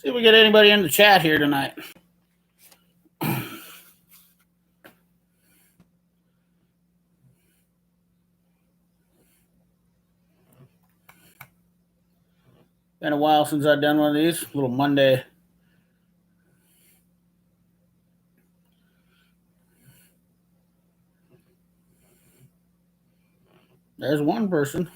See if we get anybody in the chat here tonight. Been a while since I've done one of these. Little Monday. There's one person.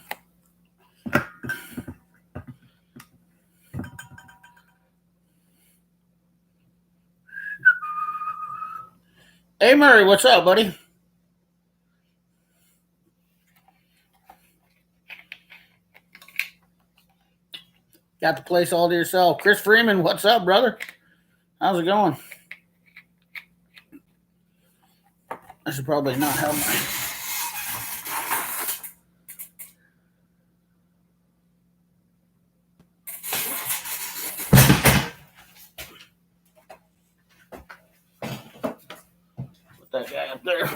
Hey, Murray, what's up, buddy? Got the place all to yourself. Chris Freeman, what's up, brother? How's it going? I should probably not have my... Put that guy up there.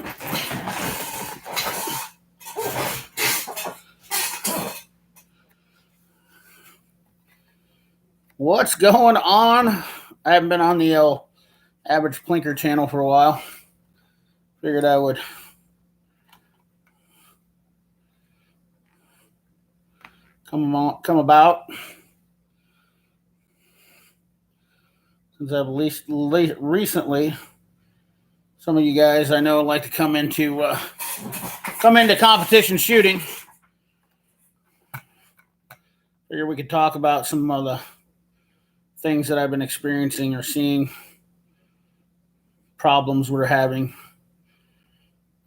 What's going on? I haven't been on the Average Plinker channel for a while. Figured I would come about, since I've recently, some of you guys I know like to come into competition shooting. Figure we could talk about some of the things that I've been experiencing or seeing, problems we're having.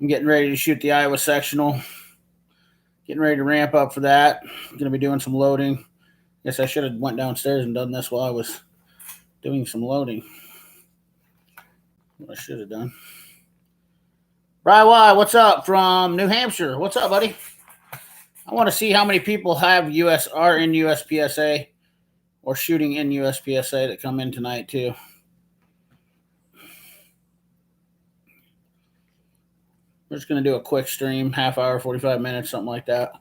I'm getting ready to shoot the Iowa sectional. Getting ready to ramp up for that. I'm going to be doing some loading. Guess I should have went downstairs and done this while I was doing some loading. What I should have done. Bri Y, what's up from New Hampshire? What's up, buddy? I want to see how many people are in USPSA or shooting in USPSA that come in tonight too. We're just going to do a quick stream, half hour, 45 minutes, something like that.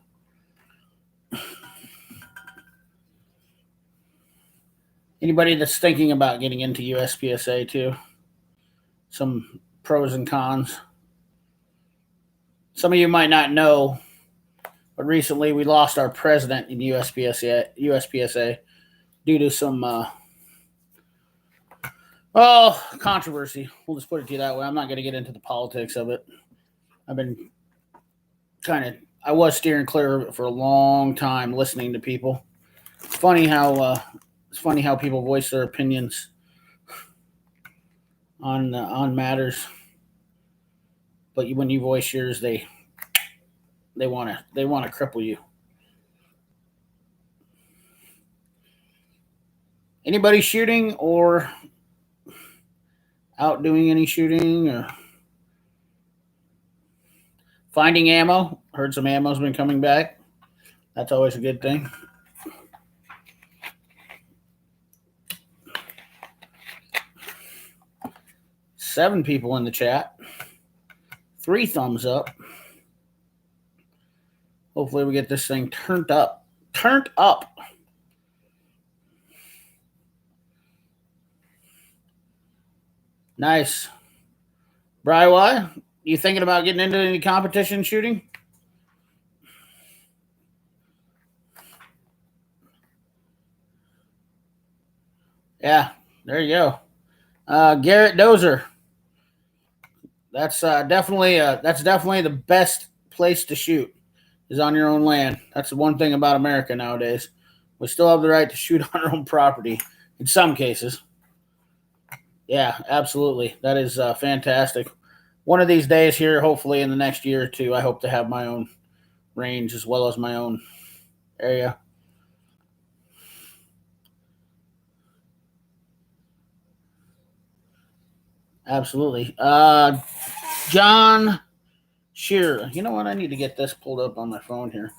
Anybody that's thinking about getting into USPSA too. Some pros and cons. Some of you might not know, but recently we lost our president in USPSA due to some controversy. We'll just put it to you that way. I'm not going to get into the politics of it. I've been I was steering clear of it for a long time, listening to people. It's funny how people voice their opinions on matters, but when you voice yours, they want to cripple you. Anybody shooting or out doing any shooting or finding ammo? Heard some ammo's been coming back. That's always a good thing. Seven people in the chat. 3 thumbs up. Hopefully we get this thing turned up. Turned up. Nice. Bri Y, you thinking about getting into any competition shooting? Yeah, there you go. Garrett Dozer. That's definitely the best place to shoot is on your own land. That's the one thing about America nowadays. We still have the right to shoot on our own property in some cases. Yeah, absolutely. That is fantastic. One of these days here, hopefully in the next year or two, I hope to have my own range as well as my own area. Absolutely. John Shearer. You know what? I need to get this pulled up on my phone here.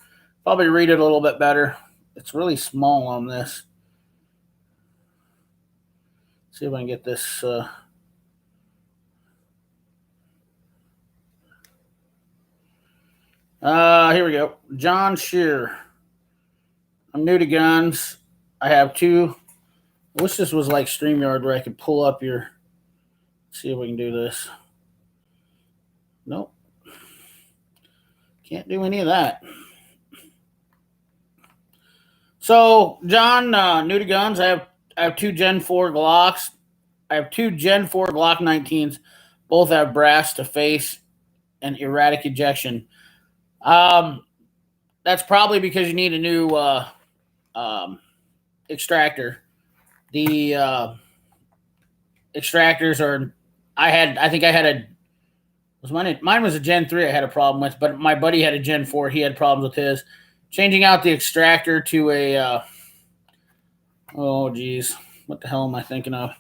Probably read it a little bit better. It's really small on this. See if I can get this. Here we go. John Shearer. I'm new to guns. I have two I wish this was like StreamYard where I could pull up your. See if we can do this. Nope. Can't do any of that. So, John, new to guns, I have two Gen 4 Glocks. I have two Gen 4 Glock 19s. Both have brass to face and erratic ejection. Um, that's probably because you need a new um, extractor. The extractors are. I think I had a. Was mine was a Gen 3 I had a problem with, but my buddy had a Gen 4. He had problems with his. Changing out the extractor to a. Oh, geez. What the hell am I thinking of?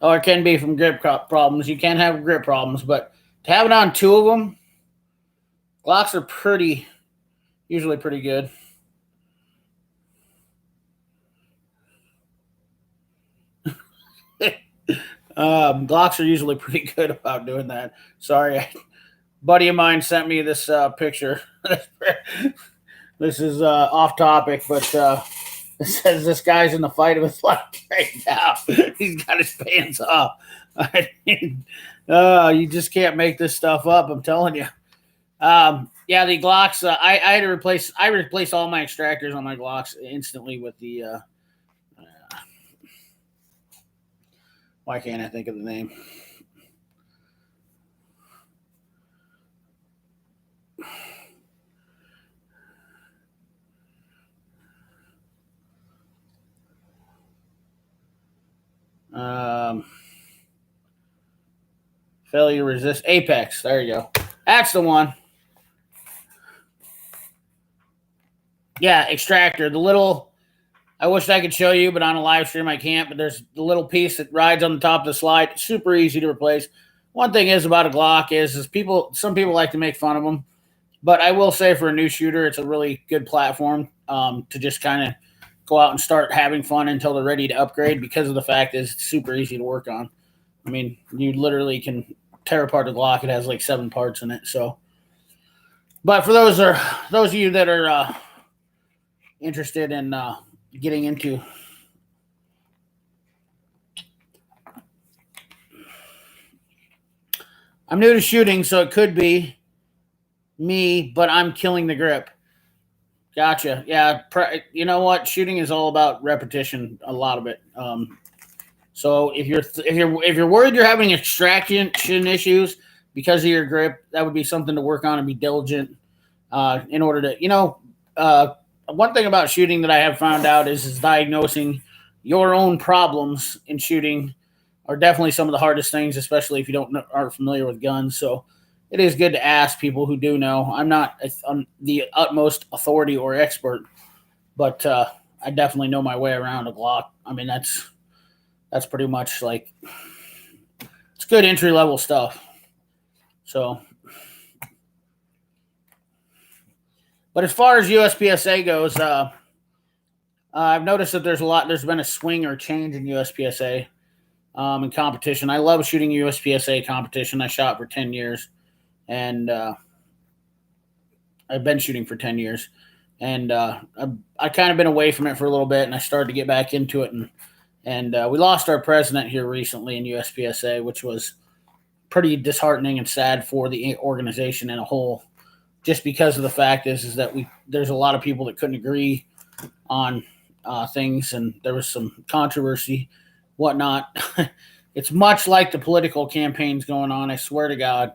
Oh, it can be from grip problems. You can have grip problems, but to have it on two of them, Glocks are usually pretty good. Glocks are usually pretty good about doing that. Sorry, buddy of mine sent me this picture. This is off topic, but it says this guy's in the fight of his life right now. He's got his pants off. I mean, you just can't make this stuff up. I'm telling you. Yeah, the Glocks. I had to replace. I replaced all my extractors on my Glocks instantly with the. Why can't I think of the name? Failure resist Apex. There you go. That's the one. Yeah, extractor. The little. I wish I could show you, but on a live stream I can't. But there's the little piece that rides on the top of the slide. Super easy to replace. One thing is about a Glock is some people like to make fun of them, but I will say for a new shooter, it's a really good platform to just kind of go out and start having fun until they're ready to upgrade. Because of the fact is it's super easy to work on. I mean, you literally can tear apart a Glock. It has like 7 parts in it. So, but for those of you that are interested in getting into. I'm new to shooting, so it could be me, but I'm killing the grip. Gotcha. Yeah, you know what? Shooting is all about repetition. A lot of it. So if you're worried you're having extraction issues because of your grip, that would be something to work on and be diligent in order to one thing about shooting that I have found out is diagnosing your own problems in shooting are definitely some of the hardest things, especially if you aren't familiar with guns. So it is good to ask people who do know. I'm not the utmost authority or expert, but I definitely know my way around a Glock. I mean, that's pretty much like it's good entry level stuff. So, but as far as USPSA goes, I've noticed that there's been a swing or change in USPSA in competition. I love shooting USPSA competition. I shot for 10 years, and I've been shooting for 10 years, and I kind of been away from it for a little bit, and I started to get back into it, and we lost our president here recently in USPSA, which was pretty disheartening and sad for the organization in a whole, just because of the fact is that there's a lot of people that couldn't agree on things, and there was some controversy, whatnot. It's much like the political campaigns going on. I swear to God,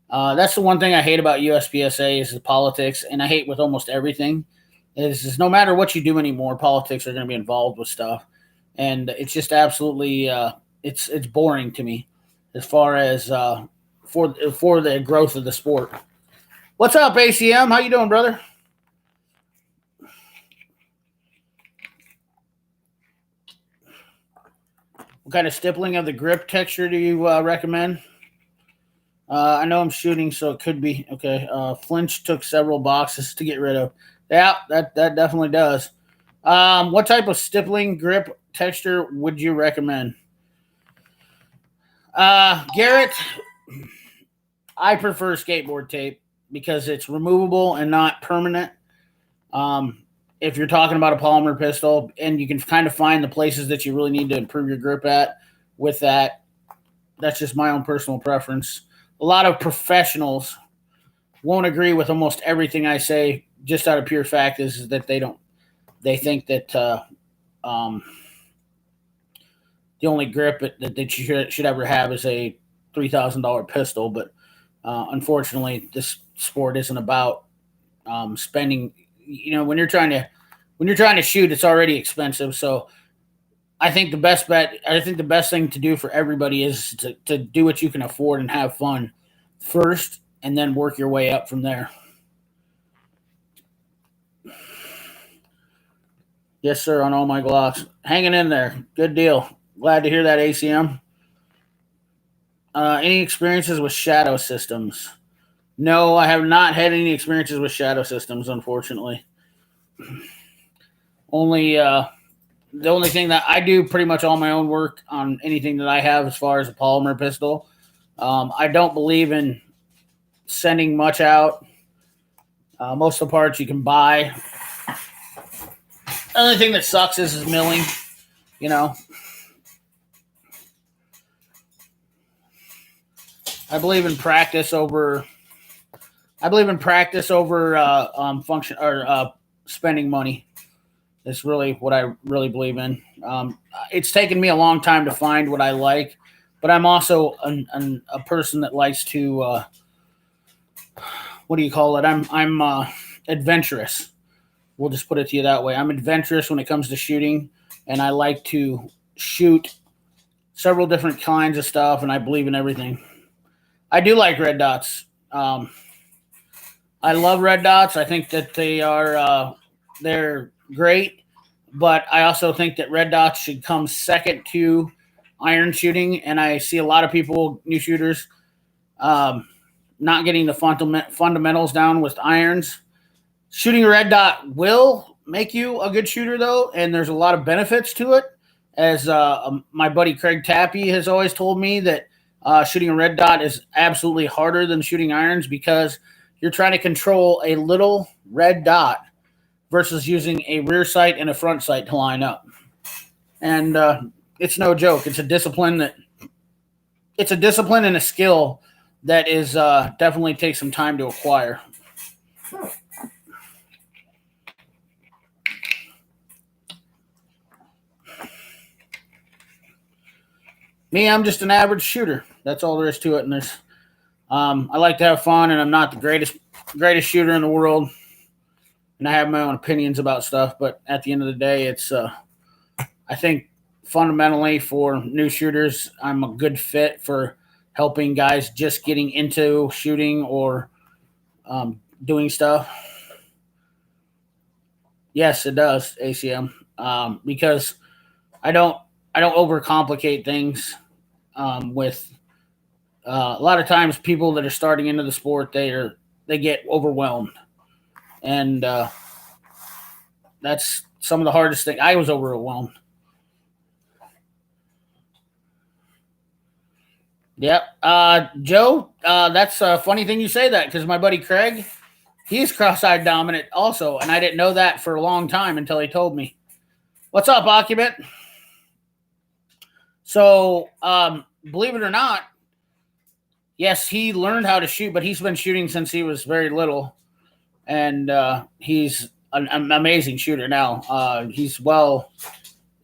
that's the one thing I hate about USPSA is the politics, and I hate with almost everything. Is no matter what you do anymore, politics are going to be involved with stuff, and it's just absolutely it's boring to me as far as for the growth of the sport. What's up, ACM? How you doing, brother? What kind of stippling of the grip texture do you recommend? I know I'm shooting, so it could be okay. Flinch took several boxes to get rid of. Yeah, that definitely does. What type of stippling grip texture would you recommend? Garrett, I prefer skateboard tape because it's removable and not permanent. Um, if you're talking about a polymer pistol, and you can kind of find the places that you really need to improve your grip at with that. That's just my own personal preference. A lot of professionals won't agree with almost everything I say, just out of pure fact is that they think that the only grip that you should ever have is a $3,000 pistol. But unfortunately, this sport isn't about spending. When you're trying to shoot, it's already expensive. So I think the best bet, I think the best thing to do for everybody is to do what you can afford and have fun first, and then work your way up from there. Yes, sir, on all my Glocks. Hanging in there. Good deal. Glad to hear that, ACM. Any experiences with shadow systems? No, I have not had any experiences with shadow systems, unfortunately. Only the only thing that I do pretty much all my own work on anything that I have as far as a polymer pistol. I don't believe in sending much out. Most of the parts you can buy. The only thing that sucks is milling. I believe in practice over. Function or spending money. That's really what I really believe in. It's taken me a long time to find what I like, but I'm also a person that likes to. What do you call it? I'm adventurous. We'll just put it to you that way. I'm adventurous when it comes to shooting, and I like to shoot several different kinds of stuff, and I believe in everything. I do like red dots. I love red dots. I think that they're great, but I also think that red dots should come second to iron shooting, and I see a lot of people, new shooters, not getting the fundamentals down with irons. Shooting a red dot will make you a good shooter, though, and there's a lot of benefits to it. As my buddy Craig Tappy has always told me, that shooting a red dot is absolutely harder than shooting irons, because you're trying to control a little red dot versus using a rear sight and a front sight to line up. And it's no joke. It's a discipline and a skill that is definitely takes some time to acquire. Me, I'm just an average shooter. That's all there is to it. And I like to have fun, and I'm not the greatest shooter in the world. And I have my own opinions about stuff, but at the end of the day, it's I think fundamentally for new shooters, I'm a good fit for helping guys just getting into shooting or doing stuff. Yes, it does, ACM, because I don't overcomplicate things. With a lot of times, people that are starting into the sport, they get overwhelmed, and that's some of the hardest thing. I was overwhelmed. Yep. Joe, that's a funny thing you say that, because my buddy Craig, he's cross-eyed dominant also, and I didn't know that for a long time until he told me. What's up, Occupant? So, believe it or not, yes, he learned how to shoot, but he's been shooting since he was very little, and he's an amazing shooter now. He's one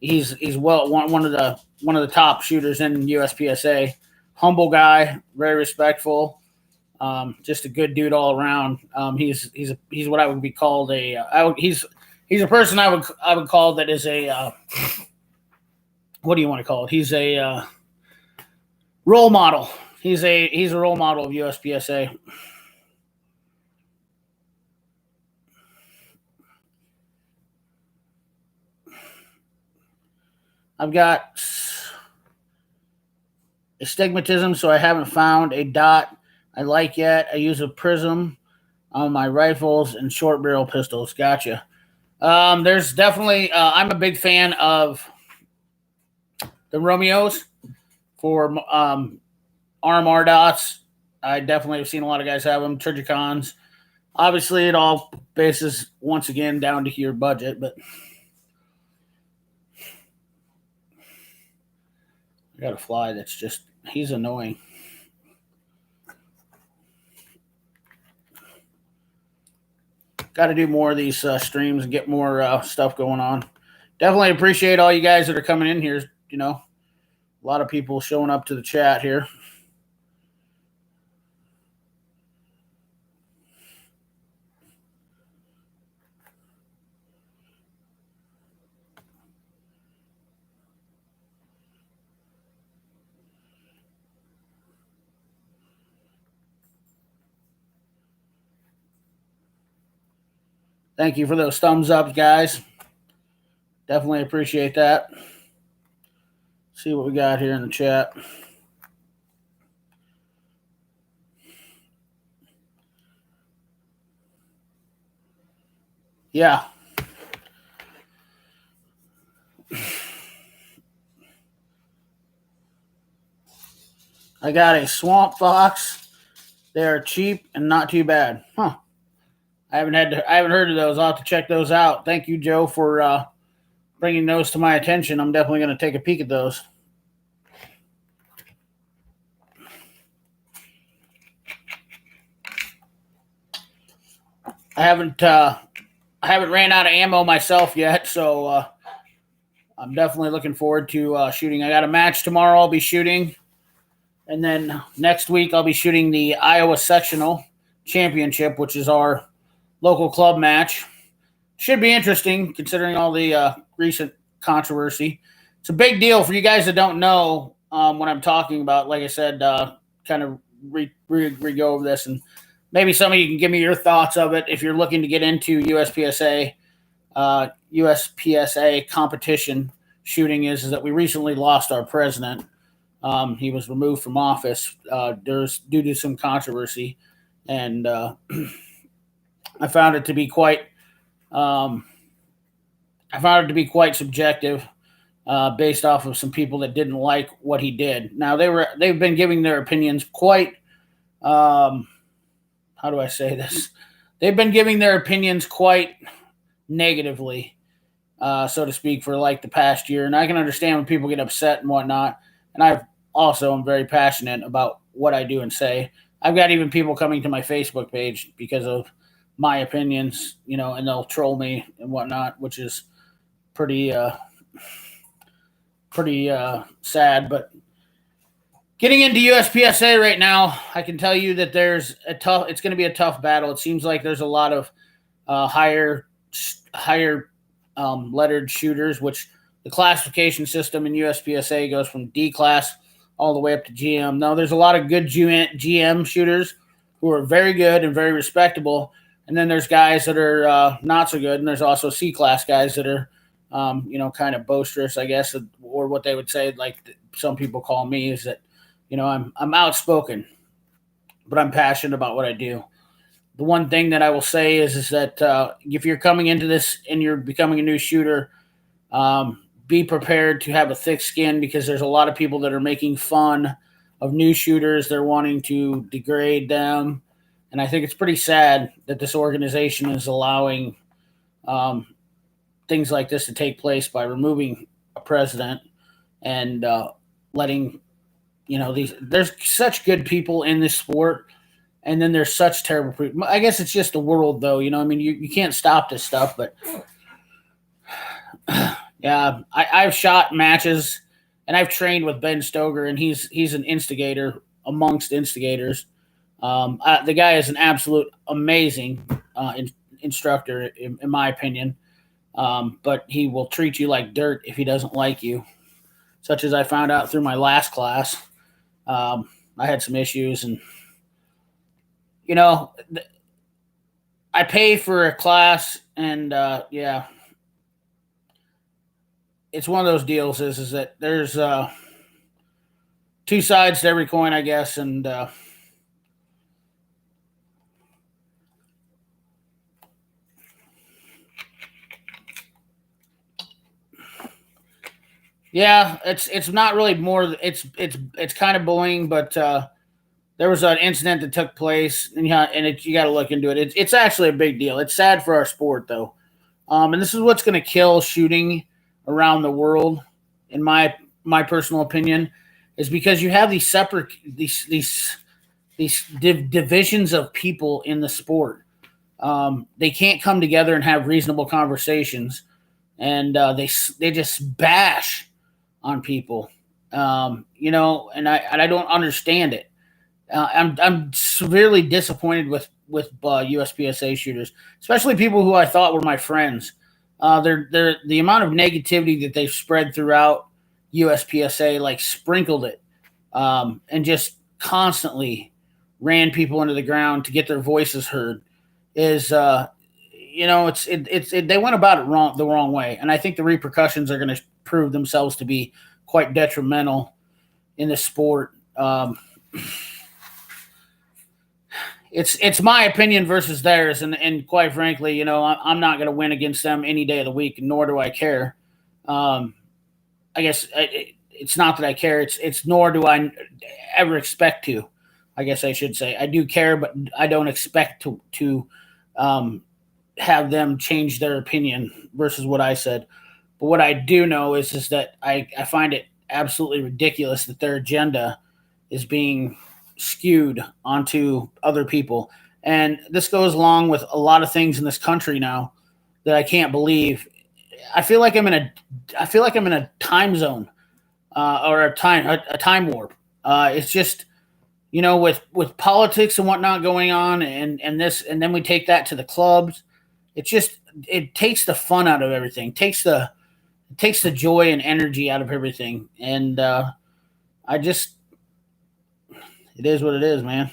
of the top shooters in USPSA. Humble guy, very respectful, just a good dude all around. He's what I would be called he's a person I would call that is a what do you want to call it? He's a role model. He's a role model of USPSA. I've got astigmatism, so I haven't found a dot I like yet. I use a prism on my rifles and short barrel pistols. Gotcha. There's definitely I'm a big fan of the Romeos for RMR dots. I definitely have seen a lot of guys have them. Trigicons. obviously it all bases once again down to your budget, but I got a fly that's just, he's annoying. Got to do more of these streams and get more stuff going on. Definitely appreciate all you guys that are coming in here. You know, a lot of people showing up to the chat here. Thank you for those thumbs up, guys. Definitely appreciate that. See what we got here in the chat. Yeah. I got a Swamp Fox. They are cheap and not too bad. Huh. I haven't heard of those. I'll have to check those out. Thank you, Joe, for bringing those to my attention. I'm definitely going to take a peek at those. I haven't ran out of ammo myself yet, so I'm definitely looking forward to shooting. I got a match tomorrow. I'll be shooting, and then next week I'll be shooting the Iowa Sectional Championship, which is our local club match. Should be interesting considering all the recent controversy. It's a big deal for you guys that don't know what I'm talking about. Like I said, kind of re-go over this, and maybe some of you can give me your thoughts of it if you're looking to get into USPSA competition shooting. Is that we recently lost our president. He was removed from office due to some controversy, and I found it to be quite subjective, based off of some people that didn't like what he did. Now they've been giving their opinions quite. How do I say this? They've been giving their opinions quite negatively, so to speak, for like the past year. And I can understand when people get upset and whatnot. And I also am very passionate about what I do and say. I've got even people coming to my Facebook page because of my opinions, you know, and they'll troll me and whatnot, which is pretty sad. But getting into USPSA right now, I can tell you that it's going to be a tough battle. It seems like there's a lot of higher lettered shooters, which the classification system in USPSA goes from D class all the way up to GM. Now, there's a lot of good GM shooters who are very good and very respectable. And then there's guys that are not so good. And there's also C-class guys that are, kind of boisterous, I guess, or what they would say, like some people call me, is that, I'm outspoken, but I'm passionate about what I do. The one thing that I will say is that if you're coming into this and you're becoming a new shooter, be prepared to have a thick skin, because there's a lot of people that are making fun of new shooters. They're wanting to degrade them. And I think it's pretty sad that this organization is allowing things like this to take place by removing a president and letting, there's such good people in this sport, and then there's such terrible people. I guess it's just the world, though. You can't stop this stuff, but yeah, I've shot matches and I've trained with Ben Stoger, and he's an instigator amongst instigators. The guy is an absolute amazing instructor, in my opinion. But he will treat you like dirt if he doesn't like you, such as I found out through my last class. I had some issues, and I pay for a class, and it's one of those deals. Is that there's two sides to every coin, I guess, and yeah, it's not really more. It's kind of bullying, but there was an incident that took place, and you got to look into it. It's actually a big deal. It's sad for our sport, though. And this is what's going to kill shooting around the world, in my personal opinion, is because you have these separate divisions of people in the sport. They can't come together and have reasonable conversations, and they just bash on people. And I don't understand it. I'm severely disappointed with USPSA shooters, especially people who I thought were my friends. They're the amount of negativity that they've spread throughout USPSA, like sprinkled it, and just constantly ran people into the ground to get their voices heard. Is they went about it the wrong way, and I think the repercussions are going to prove themselves to be quite detrimental in the sport. It's my opinion versus theirs, and quite frankly, I'm not going to win against them any day of the week, nor do I care. I guess it's not that I care. It's nor do I ever expect to. I guess I should say I do care, but I don't expect to have them change their opinion versus what I said. But what I do know is that I find it absolutely ridiculous that their agenda is being skewed onto other people. And this goes along with a lot of things in this country now that I can't believe. I feel like I'm in a time zone or a time warp. It's just, with politics and whatnot going on, and then we take that to the clubs. It takes the fun out of everything. It takes the joy and energy out of everything. And it is what it is, man.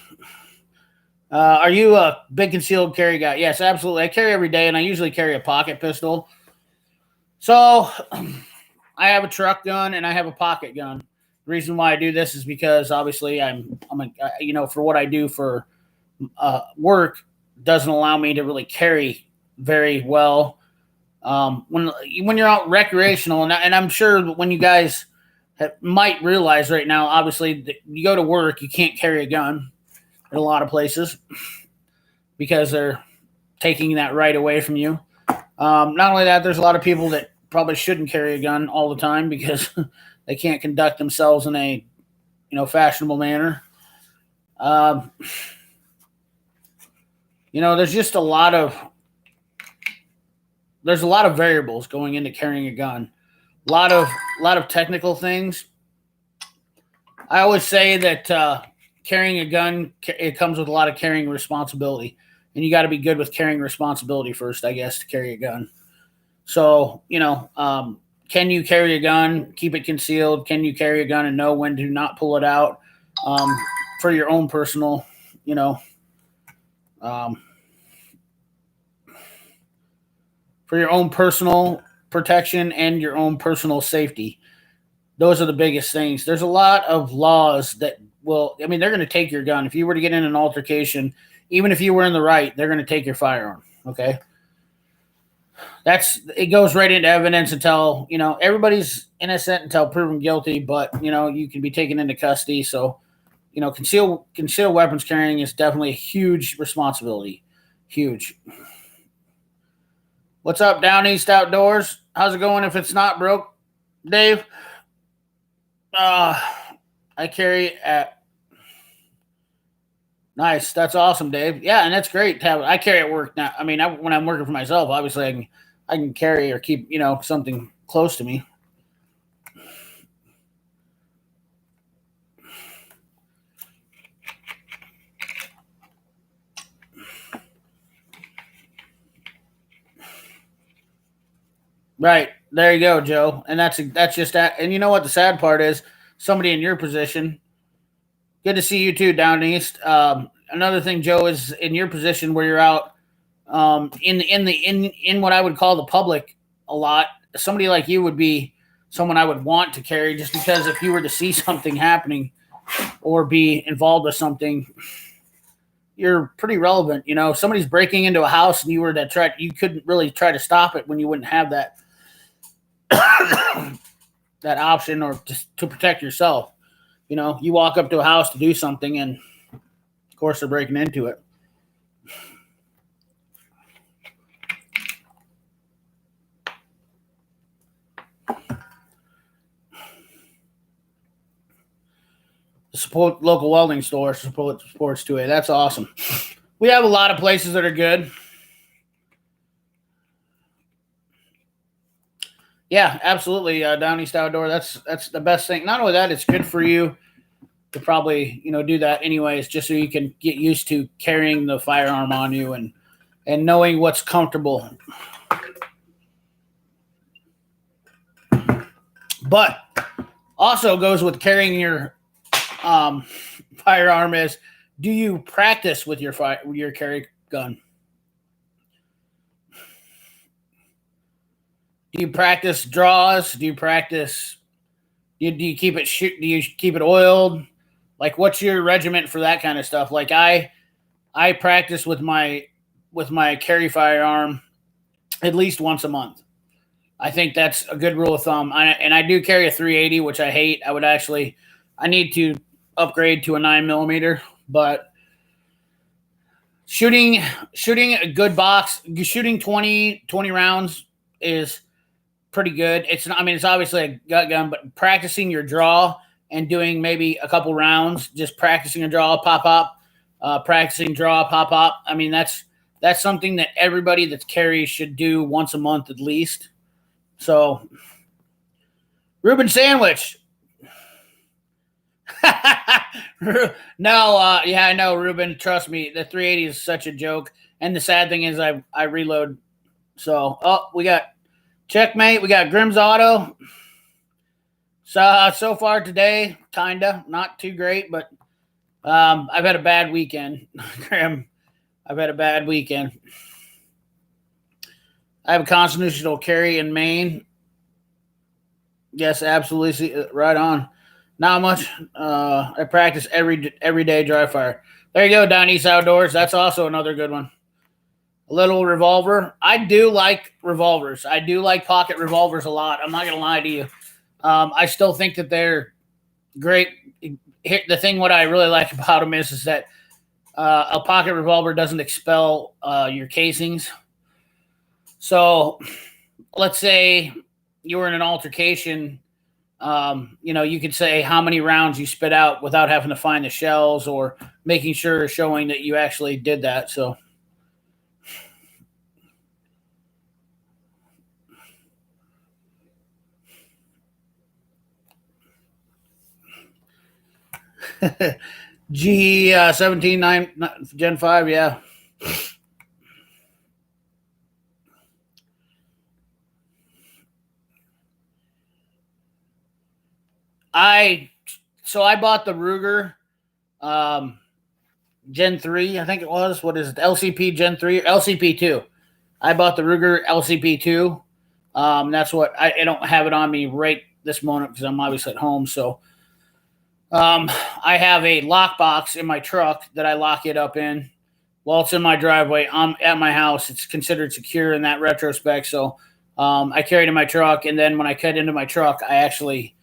Are you a big concealed carry guy? Yes, absolutely. I carry every day, and I usually carry a pocket pistol. So I have a truck gun and I have a pocket gun. The reason why I do this is because obviously for what I do for work, doesn't allow me to really carry very well. When you're out recreational, and I'm sure when you guys might realize right now, obviously you go to work, you can't carry a gun in a lot of places because they're taking that right away from you. Not only that, there's a lot of people that probably shouldn't carry a gun all the time because they can't conduct themselves in a fashionable manner. There's just a lot of variables going into carrying a gun. A lot of technical things. I always say that carrying a gun, it comes with a lot of carrying responsibility, and you got to be good with carrying responsibility first, I guess, to carry a gun. So, can you carry a gun, keep it concealed? Can you carry a gun and know when to not pull it out for your own personal, for your own personal protection and your own personal safety? Those are the biggest things. There's a lot of laws that they're going to take your gun. If you were to get in an altercation, even if you were in the right, they're going to take your firearm. Okay. It goes right into evidence until, everybody's innocent until proven guilty, but, you can be taken into custody. So, concealed weapons carrying is definitely a huge responsibility. Huge. What's up, Down East Outdoors? How's it going if it's not broke, Dave? I carry at... Nice. That's awesome, Dave. Yeah, and that's great to have. I carry at work now. I mean, when I'm working for myself, obviously I can carry or keep, something close to me. Right. There you go, Joe. And that's just that. And you know what the sad part is? Somebody in your position. Good to see you too, Down East. Another thing, Joe, is in your position where you're out in what I would call the public a lot. Somebody like you would be someone I would want to carry, just because if you were to see something happening or be involved with something, you're pretty relevant. Somebody's breaking into a house and you couldn't really try to stop it when you wouldn't have that that option or just to protect yourself. You walk up to a house to do something and course, they're breaking into it. Support local welding stores, support sports 2A. That's awesome. We have a lot of places that are good. Yeah, absolutely. Down East Outdoor. That's the best thing. Not only that, it's good for you to probably do that anyways, just so you can get used to carrying the firearm on you and knowing what's comfortable. But also goes with carrying your firearm is, do you practice with your carry gun? Do you practice draws? Do you practice? Do you keep it Do you keep it oiled? Like, what's your regiment for that kind of stuff? Like, I practice with my carry firearm at least once a month. I think that's a good rule of thumb. I do carry a 380, which I hate. I need to upgrade to a 9mm, but shooting a good box, shooting 20 rounds is pretty good. It's obviously a gut gun, but practicing your draw and doing maybe a couple rounds, just practicing a draw, pop, practicing draw, pop. I mean, that's something that everybody that's carries should do once a month at least. So, Reuben Sandwich. No, yeah, I know, Reuben. Trust me, the 380 is such a joke. And the sad thing is, I reload. So, we got checkmate. We got Grimm's Auto. So far today, kinda not too great, but I've had a bad weekend, Grim. I've had a bad weekend. I have a constitutional carry in Maine. Yes, absolutely, right on. Not much. I practice every day dry fire. There you go, Down East Outdoors. That's also another good one. A little revolver. I do like revolvers. I do like pocket revolvers a lot. I'm not going to lie to you. I still think that they're great. The thing what I really like about them is that a pocket revolver doesn't expel your casings. So let's say you were in an altercation, you could say how many rounds you spit out without having to find the shells or making sure showing that you actually did that. So G 17.9 Gen 5, yeah. I bought the Ruger Gen 3, I think it was. What is it? LCP Gen 3 or LCP 2. I bought the Ruger LCP 2. That's what I don't have it on me right this moment because I'm obviously at home. So I have a lockbox in my truck that I lock it up in. While it's in my driveway, I'm at my house. It's considered secure in that retrospect. So I carry it in my truck, and then when I cut into my truck, I actually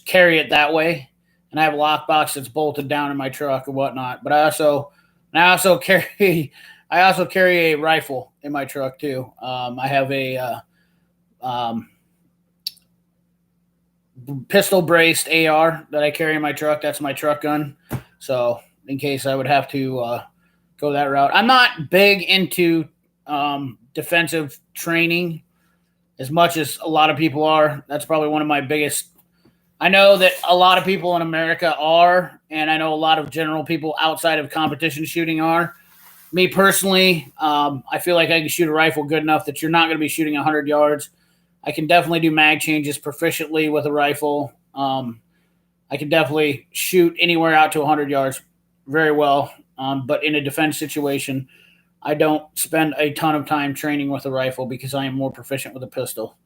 carry it that way. And I have a lockbox that's bolted down in my truck and whatnot. But I also carry a rifle in my truck too. I have a pistol braced AR that I carry in my truck. That's my truck gun. So in case I would have to go that route. I'm not big into defensive training as much as a lot of people are. That's probably one of my biggest. I know that a lot of people in America are, and I know a lot of general people outside of competition shooting are. Me personally, I feel like I can shoot a rifle good enough that you're not going to be shooting 100 yards. I can definitely do mag changes proficiently with a rifle. I can definitely shoot anywhere out to 100 yards very well. But in a defense situation, I don't spend a ton of time training with a rifle because I am more proficient with a pistol.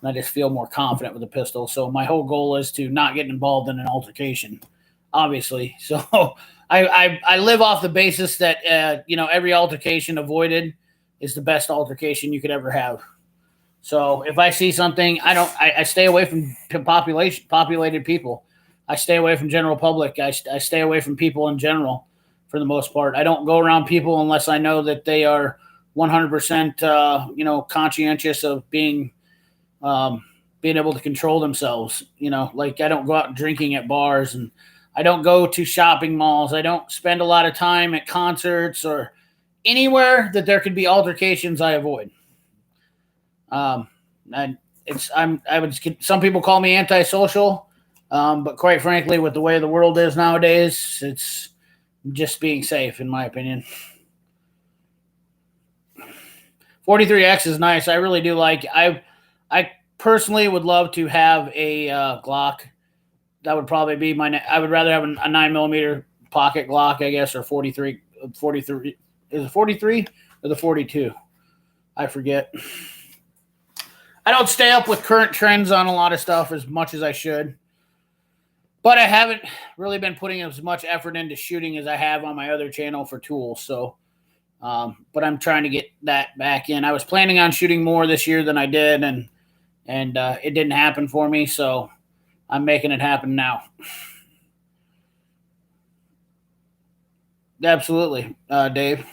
And I just feel more confident with a pistol. So my whole goal is to not get involved in an altercation, obviously. So I live off the basis that, every altercation avoided is the best altercation you could ever have. So if I see something, I stay away from populated people. I stay away from general public. I stay away from people in general for the most part. I don't go around people unless I know that they are 100%, conscientious of being able to control themselves. Like I don't go out drinking at bars, and I don't go to shopping malls. I don't spend a lot of time at concerts or anywhere that there could be altercations. I avoid. And some people call me antisocial, but quite frankly, with the way the world is nowadays, it's just being safe, in my opinion. 43X is nice. I really do like. I personally would love to have a Glock. That would probably be I would rather have a 9mm pocket Glock, I guess, or 43. 43 is it 43 or the 42? I forget. I don't stay up with current trends on a lot of stuff as much as I should, but I haven't really been putting as much effort into shooting as I have on my other channel for tools. So, but I'm trying to get that back in. I was planning on shooting more this year than I did, and it didn't happen for me. So I'm making it happen now. Absolutely, Dave.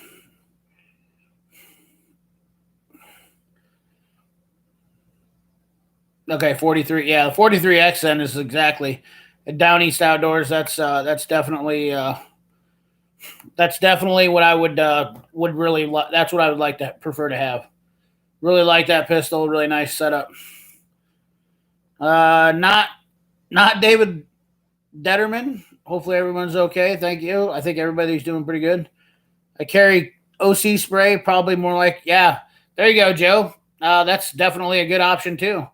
Okay, 43. Yeah, the 43X then is exactly Down East Outdoors. That's definitely what I would really that's what I would like to prefer to have. Really like that pistol. Really nice setup. Not David Detterman. Hopefully everyone's okay. Thank you. I think everybody's doing pretty good. I carry OC spray. Probably more like, yeah. There you go, Joe. That's definitely a good option too.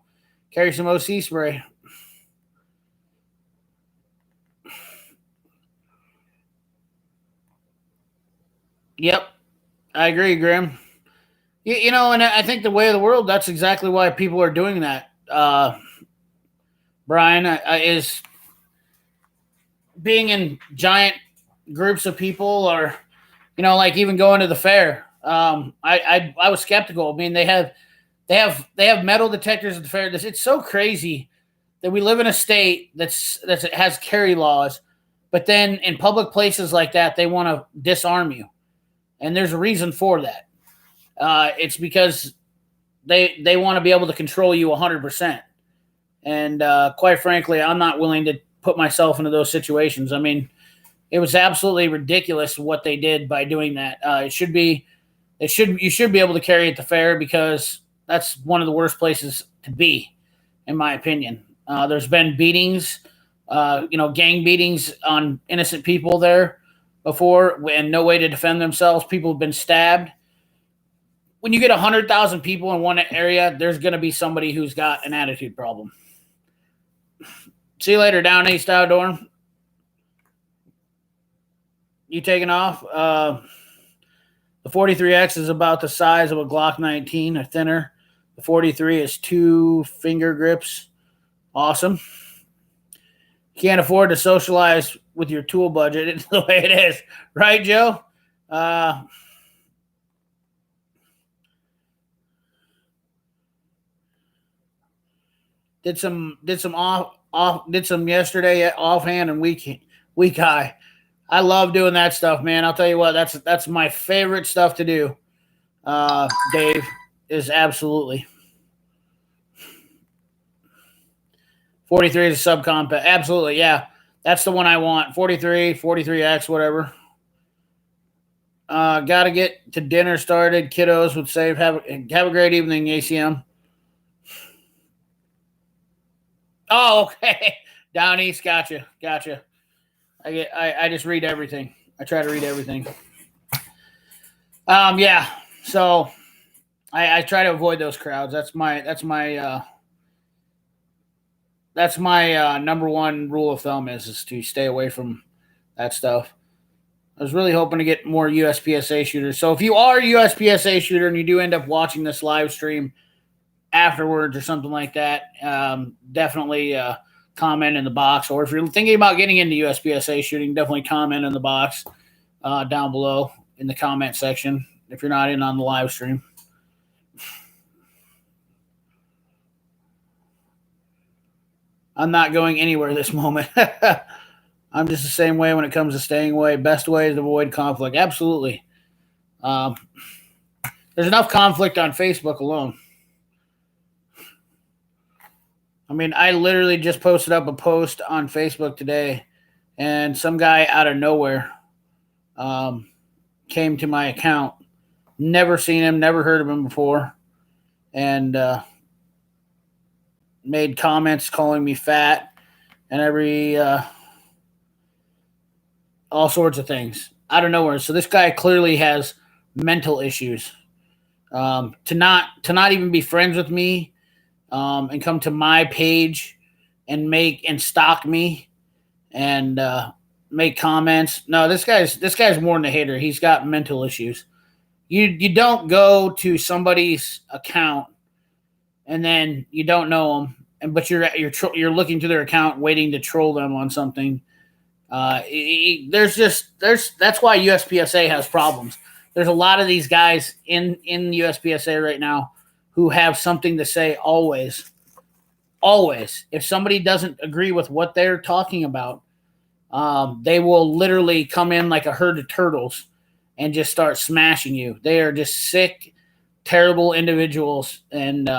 Carry some OC spray. Yep, I agree, Grim. And I think the way of the world, that's exactly why people are doing that. Brian, is being in giant groups of people, or like even going to the fair. I was skeptical. I mean, they have metal detectors at the fair. It's so crazy that we live in a state that has carry laws, but then in public places like that, they want to disarm you, and there's a reason for that. It's because they want to be able to control you 100%, and quite frankly, I'm not willing to put myself into those situations. I mean, it was absolutely ridiculous what they did by doing that. You should be able to carry at the fair, because that's one of the worst places to be, in my opinion. There's been beatings, gang beatings on innocent people there before, and no way to defend themselves. People have been stabbed. When you get 100,000 people in one area, there's going to be somebody who's got an attitude problem. See you later, Down East Outdoor. You taking off? The 43X is about the size of a Glock 19, or thinner. The 43 is 2 finger grips. Awesome. Can't afford to socialize with your tool budget. It's the way it is. Right, Joe? Did some yesterday offhand and week high. I love doing that stuff, man. I'll tell you what, that's my favorite stuff to do. Dave, is absolutely. 43 is a subcompact. Absolutely, yeah. That's the one I want. 43, 43X, whatever. Got to get to dinner started. Kiddos would say, have a great evening, ACM. Oh, okay. Down East, gotcha. I just read everything. I try to read everything. Yeah. So I try to avoid those crowds. That's my number one rule of thumb is to stay away from that stuff. I was really hoping to get more USPSA shooters. So if you are a USPSA shooter and you do end up watching this live stream afterwards or something like that, definitely comment in the box. Or if you're thinking about getting into USPSA shooting, definitely comment in the box down below in the comment section if you're not in on the live stream. I'm not going anywhere this moment. I'm just the same way when it comes to staying away. Best way is to avoid conflict. Absolutely. Um, there's enough conflict on Facebook alone. I mean, I literally just posted up a post on Facebook today, and some guy out of nowhere um, came to my account. Never seen him, never heard of him before, and made comments calling me fat and all sorts of things out of nowhere. So this guy clearly has mental issues. To not even be friends with me and come to my page and stalk me and make comments. No, this guy's more than a hater. He's got mental issues. You don't go to somebody's account and then you don't know them, but you're looking to their account waiting to troll them on something. That's why USPSA has problems. There's a lot of these guys in USPSA right now who have something to say always. Always. If somebody doesn't agree with what they're talking about, they will literally come in like a herd of turtles and just start smashing you. They are just sick, terrible individuals, and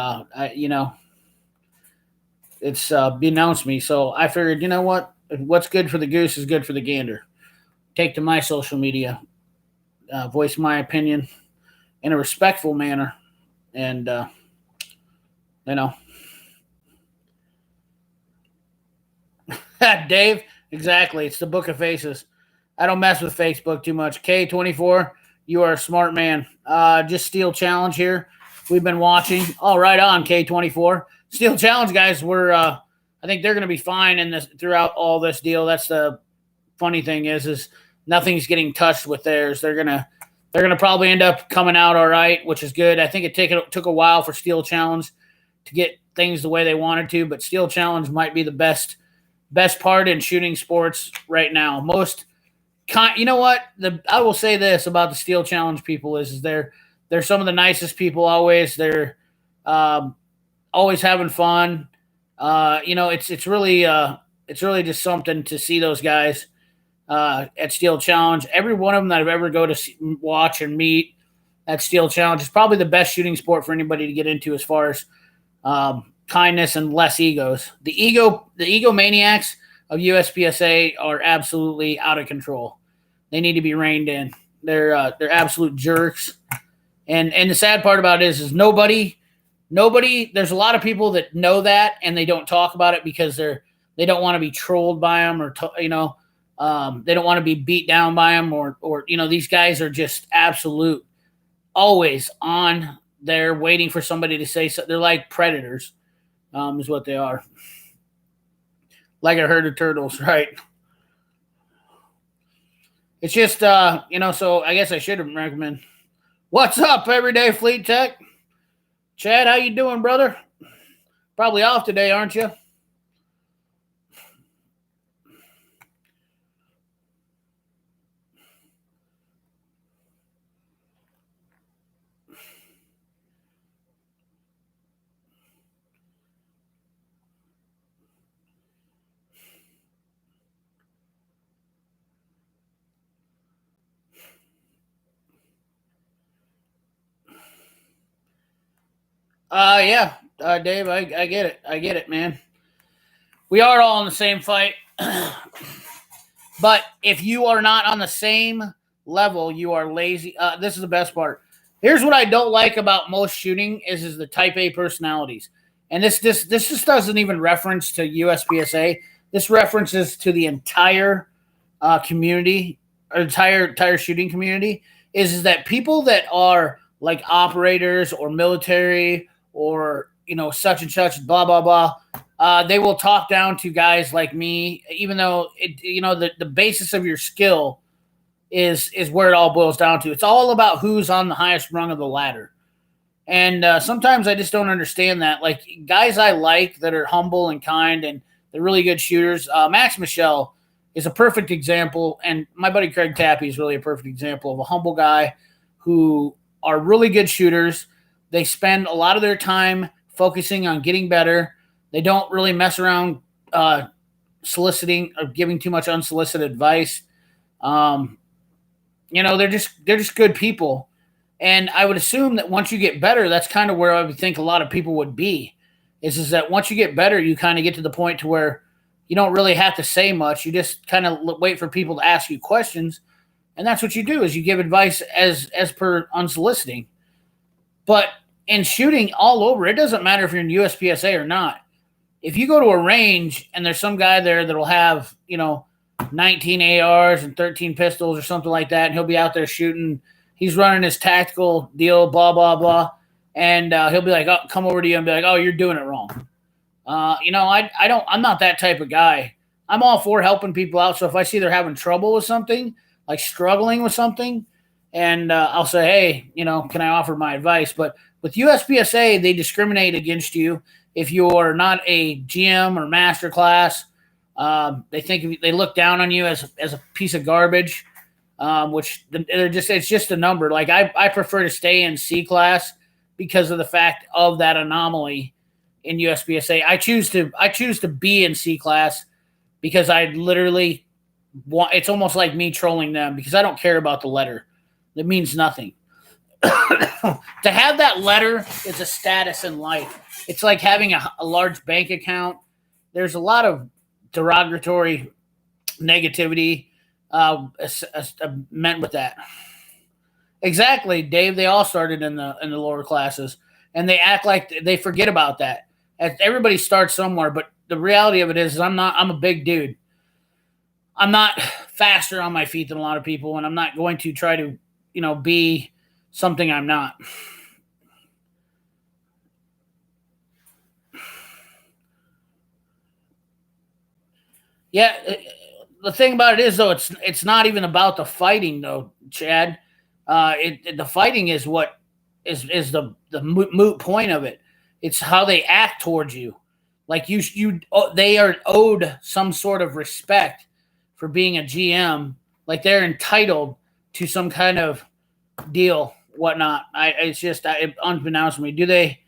it's denounced me. So I figured, you know what? What's good for the goose is good for the gander. Take to my social media, voice my opinion in a respectful manner, and you know, Dave, exactly. It's the Book of Faces. I don't mess with Facebook too much. K24, you are a smart man. Just Steel Challenge here. We've been watching. Oh, right on, K24. Steel Challenge guys, I think they're going to be fine in this throughout all this deal. That's the funny thing is nothing's getting touched with theirs. They're gonna probably end up coming out all right, which is good. I think it took a while for Steel Challenge to get things the way they wanted to, but Steel Challenge might be the best part in shooting sports right now. You know what? I will say this about the Steel Challenge people is they're some of the nicest people always. They're always having fun. It's really just something to see those guys at Steel Challenge. Every one of them that I've ever go to watch and meet at Steel Challenge is probably the best shooting sport for anybody to get into as far as kindness and less egos. The egomaniacs of USPSA are absolutely out of control. They need to be reined in. They're absolute jerks. And the sad part about it is nobody. There's a lot of people that know that and they don't talk about it because they don't want to be trolled by them or they don't want to be beat down by them or these guys are just absolute always on there waiting for somebody to say something. They're like predators, is what they are. Like a herd of turtles, right? It's just, so I guess I should have recommended. What's up, Everyday Fleet Tech? Chad, how you doing, brother? Probably off today, aren't you? Yeah, Dave, I get it. I get it, man. We are all in the same fight. But if you are not on the same level, you are lazy. This is the best part. Here's what I don't like about most shooting is the type A personalities. And this just doesn't even reference to USPSA. This references to the entire community, or entire shooting community, is that people that are like operators or military or such and such, blah blah blah. They will talk down to guys like me, even though the basis of your skill is where it all boils down to. It's all about who's on the highest rung of the ladder. And sometimes I just don't understand that. Like guys I like that are humble and kind and they're really good shooters. Max Michelle is a perfect example, and my buddy Craig Tappy is really a perfect example of a humble guy who are really good shooters. They spend a lot of their time focusing on getting better. They don't really mess around soliciting or giving too much unsolicited advice. Um, they're just good people. And I would assume that once you get better, that's kind of where I would think a lot of people would be. Is that once you get better, you kind of get to the point to where you don't really have to say much. You just kind of wait for people to ask you questions, and that's what you do. Is you give advice as per unsoliciting. But in shooting all over, it doesn't matter if you're in USPSA or not. If you go to a range and there's some guy there that'll have 19 ARs and 13 pistols or something like that, and he'll be out there shooting. He's running his tactical deal, blah, blah, blah. And he'll be like, oh, come over to you and be like, oh, you're doing it wrong. I'm not that type of guy. I'm all for helping people out. So if I see they're having trouble with something, like struggling with something, and I'll say, hey, can I offer my advice? But with USPSA, they discriminate against you if you're not a GM or master class. They look down on you as a piece of garbage. Which it's just a number. Like I prefer to stay in C class because of the fact of that anomaly in USPSA. I choose to be in C class because I literally it's almost like me trolling them because I don't care about the letter. It means nothing. To have that letter is a status in life. It's like having a large bank account. There's a lot of derogatory negativity meant with that. Exactly, Dave. They all started in the lower classes, and they act like they forget about that. Everybody starts somewhere, but the reality of it is I'm a big dude. I'm not faster on my feet than a lot of people, and I'm not going to try to, be something I'm not. Yeah. The thing about it is, though, it's not even about the fighting, though, Chad. The fighting is what is the moot point of it. It's how they act towards you. Like they are owed some sort of respect for being a GM. Like they're entitled to some kind of deal, whatnot. It's just unbeknownst to me. Do they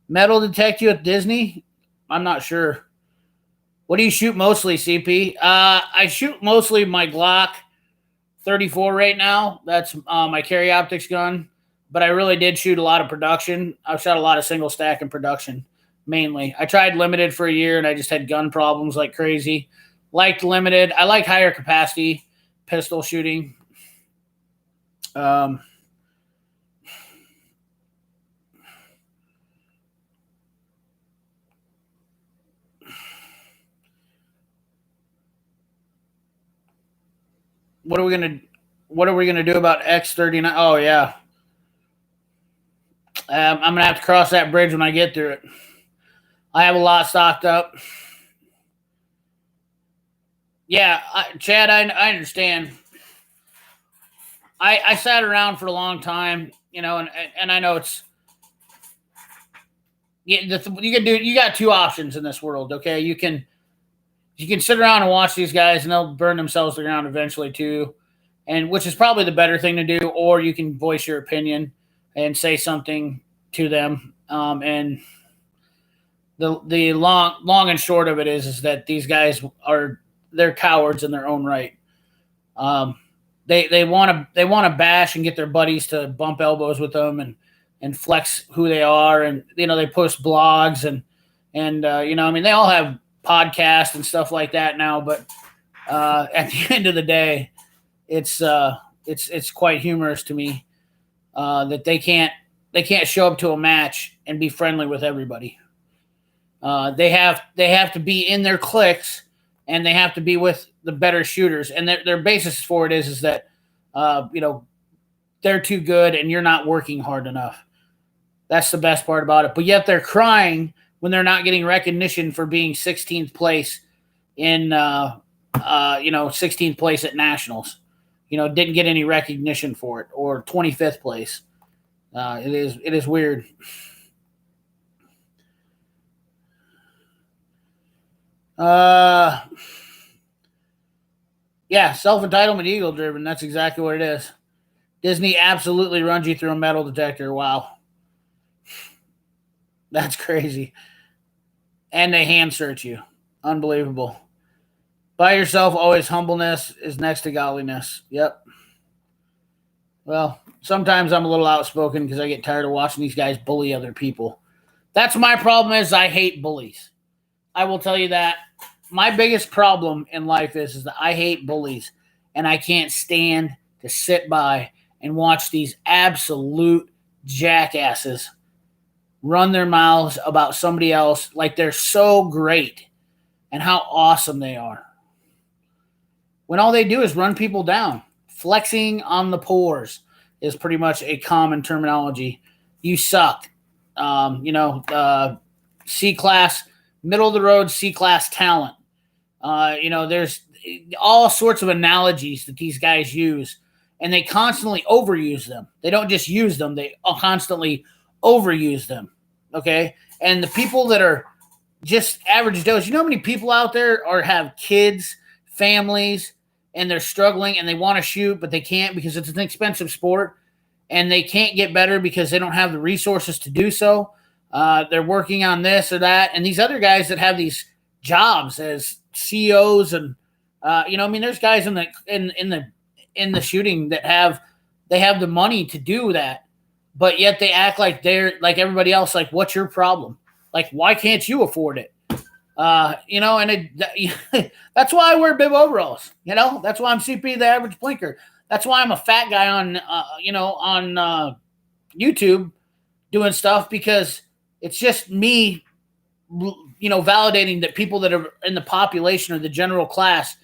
metal detect you at Disney? I'm not sure. What do you shoot mostly, CP? I shoot mostly my Glock 34 right now. That's my carry optics gun. But I really did shoot a lot of production. I've shot a lot of single stack in production, mainly. I tried limited for a year, and I just had gun problems like crazy. Liked limited. I like higher capacity pistol shooting. What are we gonna do about X39? Oh yeah, I'm gonna have to cross that bridge when I get through it. I have a lot stocked up. Yeah, Chad, I understand. I sat around for a long time, and I know it's you got two options in this world. Okay, you can sit around and watch these guys, and they'll burn themselves to the ground eventually too, and which is probably the better thing to do. Or you can voice your opinion and say something to them. And the long and short of it is that these guys they're cowards in their own right. They want to bash and get their buddies to bump elbows with them and flex who they are, and they post blogs and they all have podcasts and stuff like that now, but at the end of the day, it's quite humorous to me that they can't show up to a match and be friendly with everybody. They have to be in their cliques, and they have to be with the better shooters, and their basis for it is that they're too good and you're not working hard enough. That's the best part about it. But yet they're crying when they're not getting recognition for being 16th place in 16th place at nationals. Didn't get any recognition for it, or 25th place. It is weird. Yeah, self-entitlement, ego driven. That's exactly what it is. Disney absolutely runs you through a metal detector. Wow. That's crazy. And they hand search you. Unbelievable. By yourself, always humbleness is next to godliness. Yep. Well, sometimes I'm a little outspoken because I get tired of watching these guys bully other people. That's my problem is I hate bullies. I will tell you that. My biggest problem in life is that I hate bullies, and I can't stand to sit by and watch these absolute jackasses run their mouths about somebody else like they're so great and how awesome they are. When all they do is run people down. Flexing on the pores is pretty much a common terminology. You suck. C class, middle of the road C class talent. There's all sorts of analogies that these guys use, and they constantly overuse them. They don't just use them; they constantly overuse them. Okay, and the people that are just average Joes, you know how many people out there have kids, families, and they're struggling and they want to shoot, but they can't because it's an expensive sport, and they can't get better because they don't have the resources to do so. They're working on this or that, and these other guys that have these jobs as CEOs and there's guys in the shooting that have the money to do that, but yet they act like they're like everybody else. Like, what's your problem? Like, why can't you afford it? That's why I wear bib overalls. That's why I'm CP the average blinker. That's why I'm a fat guy on YouTube doing stuff, because it's just me, validating that people that are in the population or the general class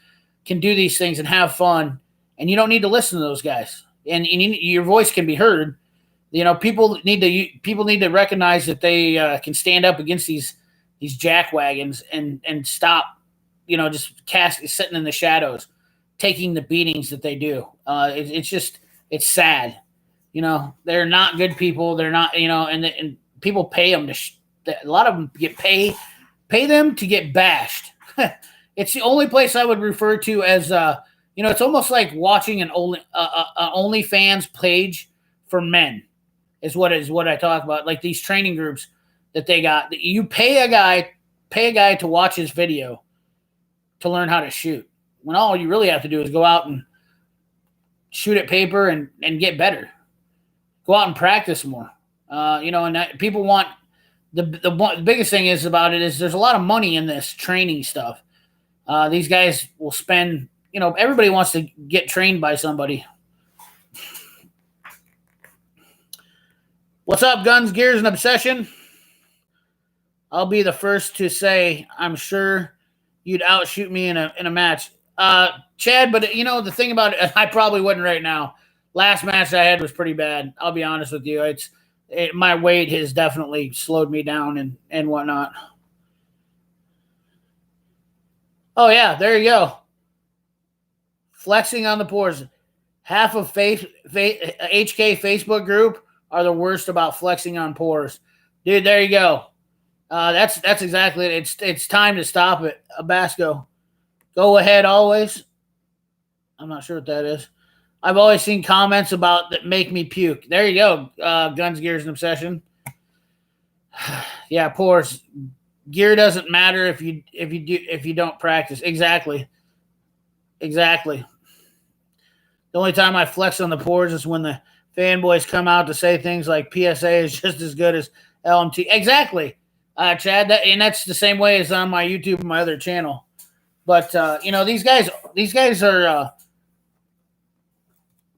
can do these things and have fun, and you don't need to listen to those guys, and your voice can be heard. People need to recognize that they can stand up against these jackwagons and stop, just sitting in the shadows, taking the beatings that they do. It's sad. They're not good people. They're not, and people pay them a lot of them pay them to get bashed. It's the only place I would refer to as, it's almost like watching an OnlyFans page for men is what I talk about. Like these training groups that they got, that you pay a guy to watch his video to learn how to shoot, when all you really have to do is go out and shoot at paper and get better. Go out and practice more. And people want the biggest thing is about it is there's a lot of money in this training stuff. These guys will spend, everybody wants to get trained by somebody. What's up, Guns, Gears, and Obsession? I'll be the first to say I'm sure you'd outshoot me in a match. Chad, but the thing about it, I probably wouldn't right now. Last match I had was pretty bad. I'll be honest with you. My weight has definitely slowed me down and whatnot. Oh, yeah, there you go. Flexing on the pores. Half of HK Facebook group are the worst about flexing on pores. Dude, there you go. That's exactly it. It's time to stop it. Abasco. Go ahead always. I'm not sure what that is. I've always seen comments about that make me puke. There you go. Guns, Gears, and Obsession. Yeah, pores. Gear doesn't matter if you don't practice. Exactly. The only time I flex on the pores is when the fanboys come out to say things like PSA is just as good as LMT. Exactly, Chad. And that's the same way as on my YouTube and my other channel. But these guys are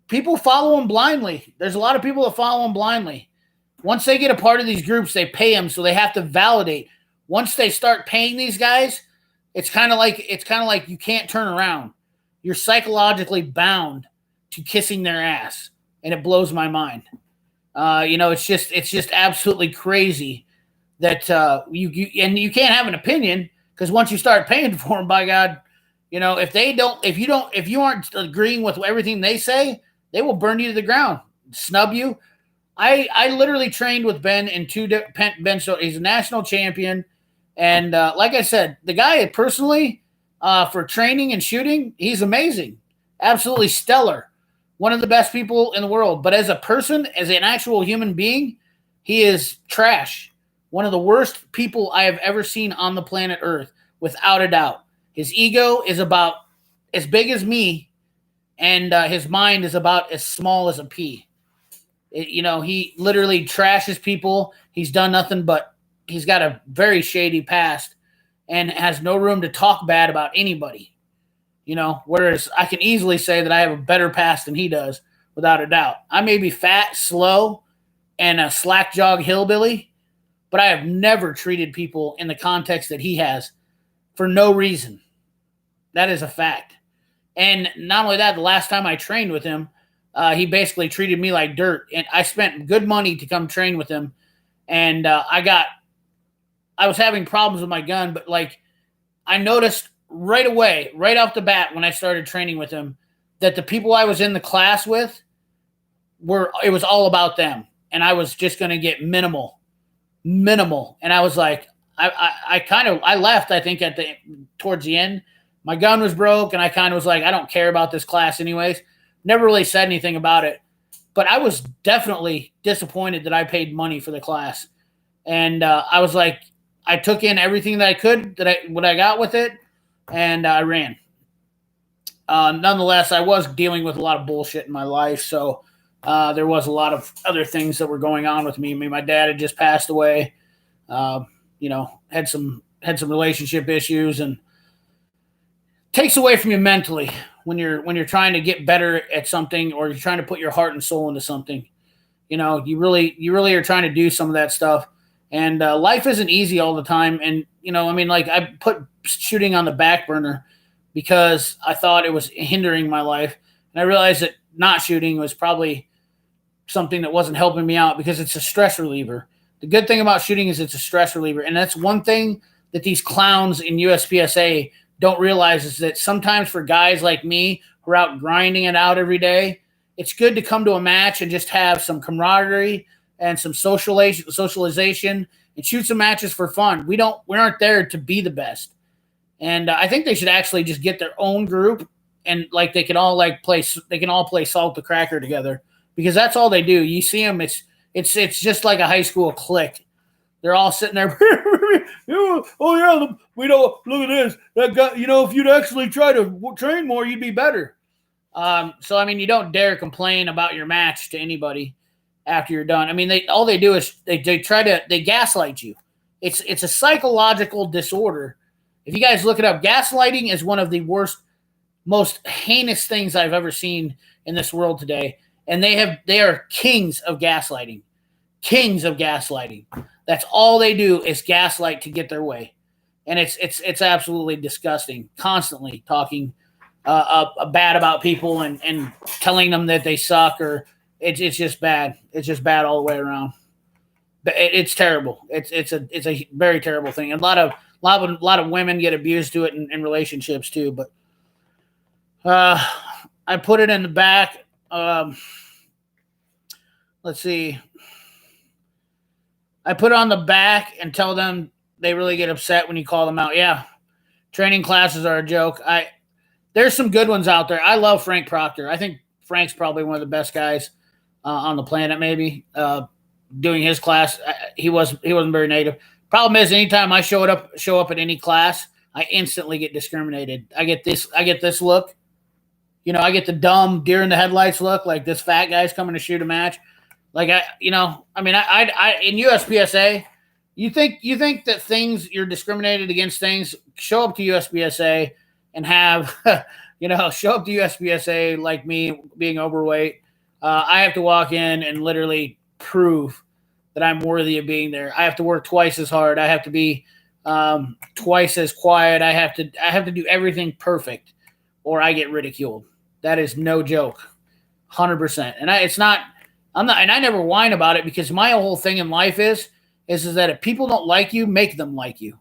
people follow them blindly. There's a lot of people that follow them blindly. Once they get a part of these groups, they pay them, so they have to validate. Once they start paying these guys, it's kind of like you can't turn around. You're psychologically bound to kissing their ass, and it blows my mind. It's just absolutely crazy that you can't have an opinion, because once you start paying for them, by God, if you aren't agreeing with everything they say, they will burn you to the ground, snub you. I literally trained with Ben in Ben. So he's a national champion, and like I said, the guy personally for training and shooting, he's amazing, absolutely stellar, one of the best people in the world. But as a person, as an actual human being, he is trash. One of the worst people I have ever seen on the planet Earth. without a doubt. His ego is about as big as me, and his mind is about as small as a pea. He literally trashes people. He's done nothing but he's got a very shady past and has no room to talk bad about anybody. Whereas I can easily say that I have a better past than he does, without a doubt. I may be fat, slow, and a slack jog hillbilly, but I have never treated people in the context that he has for no reason. That is a fact. And not only that, the last time I trained with him, he basically treated me like dirt. And I spent good money to come train with him. And I was having problems with my gun, but I noticed right away, right off the bat, when I started training with him, that the people I was in the class with it was all about them. And I was just going to get minimal. And I was like, I left, I think towards the end. My gun was broke, and I kind of was like, I don't care about this class anyways. Never really said anything about it. But I was definitely disappointed that I paid money for the class. And I was like, I took in everything that I could, what I got with it, and I ran. Nonetheless, I was dealing with a lot of bullshit in my life, so there was a lot of other things that were going on with me. My dad had just passed away. Had some relationship issues, and takes away from you mentally when you're trying to get better at something, or you're trying to put your heart and soul into something. You really are trying to do some of that stuff, and life isn't easy all the time. And I put shooting on the back burner because I thought it was hindering my life, and I realized that not shooting was probably something that wasn't helping me out, because it's a stress reliever. The good thing about shooting is it's a stress reliever, and that's one thing that these clowns in USPSA don't realize, is that sometimes for guys like me who are out grinding it out every day, it's good to come to a match and just have some camaraderie and some socialization and shoot some matches for fun. We aren't there to be the best. And I think they should actually just get their own group, and they can all play Salt the Cracker together, because that's all they do. You see them, it's just like a high school clique. They're all sitting there. Oh yeah, look at this. That guy, if you'd actually try to train more, you'd be better. So you don't dare complain about your match to anybody after you're done. All they do is they gaslight you. It's a psychological disorder. If you guys look it up, gaslighting is one of the worst, most heinous things I've ever seen in this world today. And they are kings of gaslighting. Kings of gaslighting. That's all they do is gaslight to get their way. And it's absolutely disgusting. Constantly talking bad about people and telling them that they suck, or it's just bad. It's just bad all the way around. But it's terrible. It's a very terrible thing. And a lot of women get abused to it in relationships too. But I put it in the back. Let's see. I put it on the back and tell them they really get upset when you call them out. Yeah, training classes are a joke. There's some good ones out there. I love Frank Proctor. I think Frank's probably one of the best guys on the planet. Maybe doing his class, he wasn't very negative. Problem is, anytime I show up at any class, I instantly get discriminated. I get this look. I get the dumb deer in the headlights look, like this fat guy's coming to shoot a match. In USPSA, you think that things, you're discriminated against things, show up to USPSA and have, show up to USPSA like me being overweight. I have to walk in and literally prove that I'm worthy of being there. I have to work twice as hard. I have to be twice as quiet. I have to do everything perfect, or I get ridiculed. That is no joke. 100%. And I never whine about it, because my whole thing in life is that if people don't like you, make them like you.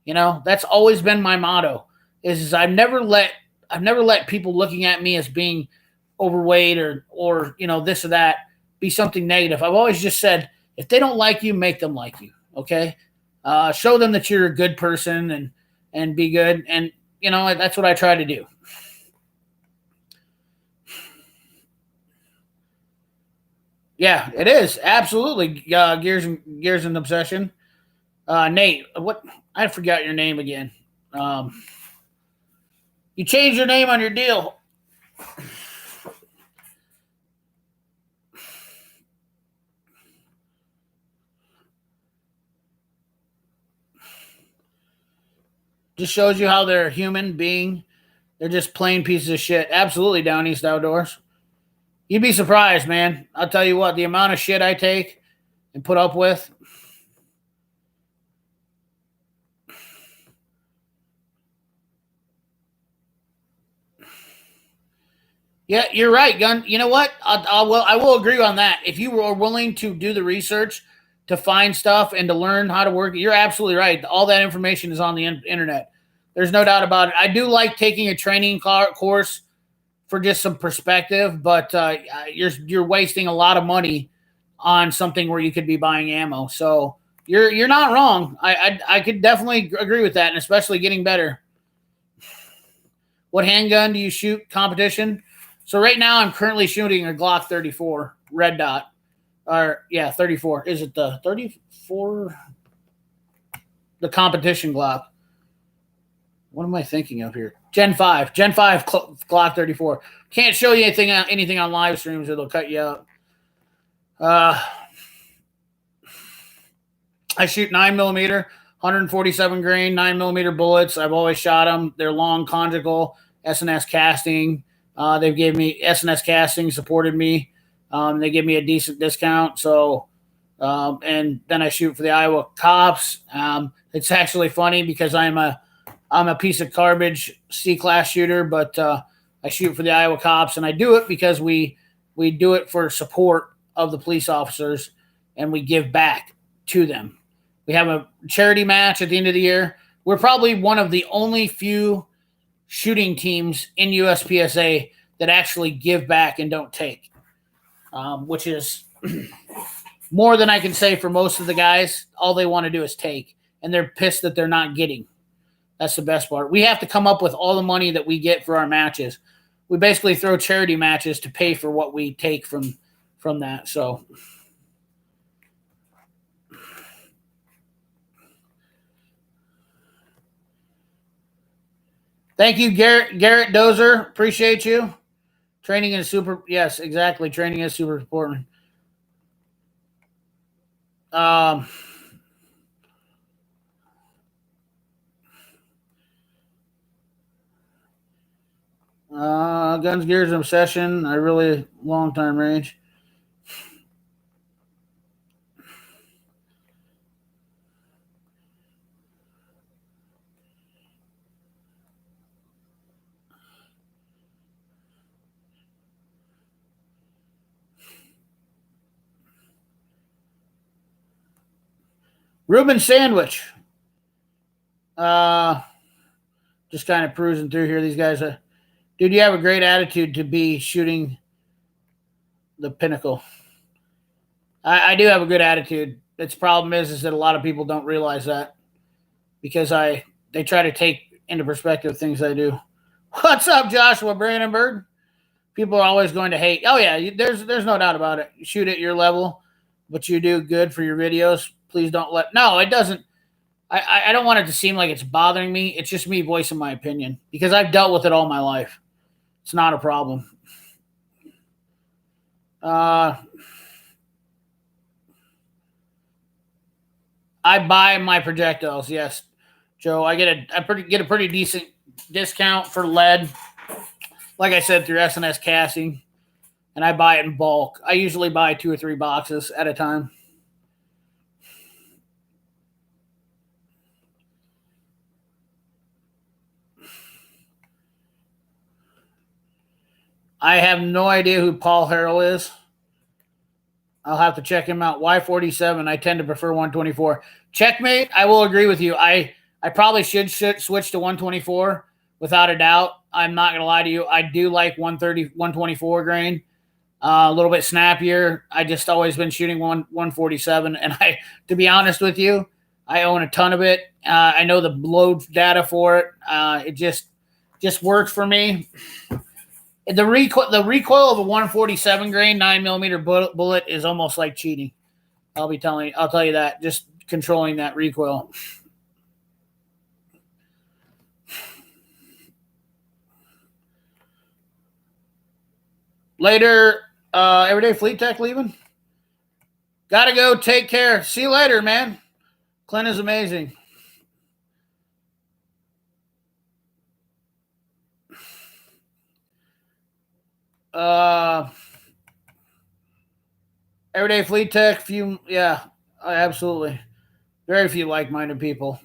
That's always been my motto. Is I've never let people looking at me as being overweight or this or that be something negative. I've always just said, if they don't like you, make them like you. Okay, show them that you're a good person and be good. And that's what I try to do. Yeah, it is absolutely Gears and Obsession. Nate, what? I forgot your name again. You change your name on your deal. Just shows you how they're a human being. They're just plain pieces of shit. Absolutely, Down East Outdoors. You'd be surprised, man. I'll tell you what, the amount of shit I take and put up with. Yeah, you're right, Gun. You know what? I will agree on that. If you were willing to do the research to find stuff and to learn how to work, you're absolutely right. All that information is on the internet. There's no doubt about it. I do like taking a training course for just some perspective, but you're wasting a lot of money on something where you could be buying ammo. So you're not wrong. I could definitely agree with that, and especially getting better. What handgun do you shoot competition? So right now I'm currently shooting a Glock 34 red dot. Or yeah, 34. Is it the 34? The competition Glock. What am I thinking of here? Gen 5 Glock 34. Can't show you anything on live streams. It'll cut you out. I shoot 9mm, 147 grain, 9mm bullets. I've always shot them. They're long conjugal, S&S casting. They've gave me S&S casting, supported me. They give me a decent discount. So, and then I shoot for the Iowa cops. It's actually funny because I'm a piece of garbage C-class shooter, but I shoot for the Iowa cops, and I do it because we do it for support of the police officers, and we give back to them. We have a charity match at the end of the year. We're probably one of the only few shooting teams in USPSA that actually give back and don't take, which is more than I can say for most of the guys. All they want to do is take, and they're pissed that they're not getting. That's the best part. We have to come up with all the money that we get for our matches. We basically throw charity matches to pay for what we take from that. So thank you, Garrett Dozer. Appreciate you. Training is super. Yes, exactly. Training is super important. Guns, gears, and obsession. I really long time range. Reuben Sandwich. Just kind of cruising through here. These guys are, dude, you have a great attitude to be shooting the pinnacle. I do have a good attitude. Its problem is that a lot of people don't realize that because they try to take into perspective things I do. What's up, Joshua Brandenburg? People are always going to hate. Oh yeah, there's no doubt about it. You shoot at your level, but you do good for your videos. Please don't let. No, it doesn't. I don't want it to seem like it's bothering me. It's just me voicing my opinion because I've dealt with it all my life. It's not a problem. I buy my projectiles. Yes, Joe. I get a pretty decent discount for lead. Like I said, through S&S casting, and I buy it in bulk. I usually buy 2 or 3 boxes at a time. I have no idea who Paul Harrell is. I'll have to check him out. Y47. I tend to prefer 124. Checkmate. I will agree with you. I probably should switch to 124 without a doubt. I'm not going to lie to you. I do like 130, 124 grain. A little bit snappier. I just always been shooting 147. And to be honest with you, I own a ton of it. I know the load data for it. It just works for me. The recoil of a 147 grain 9mm bullet is almost like cheating. I'll tell you that. Just controlling that recoil. Later, Everyday Fleet Tech leaving. Gotta go. Take care. See you later, man. Clint is amazing. Everyday Fleet Tech, few, yeah, absolutely. Very few like-minded people.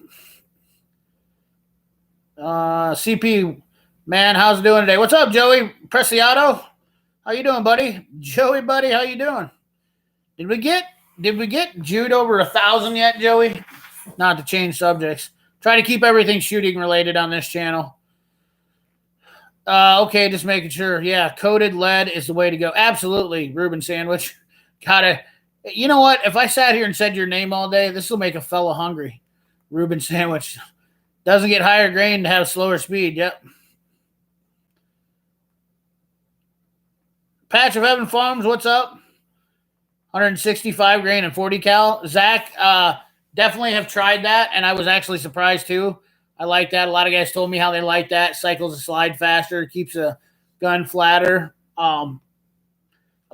CP, man, how's it doing today? What's up, Joey Preciado? How you doing, buddy? Joey, buddy, how you doing? Did we get Jude over 1,000 yet, Joey? Not to change subjects. Try to keep everything shooting related on this channel. Okay, just making sure. Yeah, coated lead is the way to go. Absolutely, Reuben Sandwich. Gotta. You know what? If I sat here and said your name all day, this will make a fella hungry. Reuben Sandwich. Doesn't get higher grain to have slower speed. Yep. Patch of Heaven Farms, what's up? 165 grain and 40 cal. Zach, definitely have tried that, and I was actually surprised too. I like that. A lot of guys told me how they like that. Cycles the slide faster, keeps a gun flatter.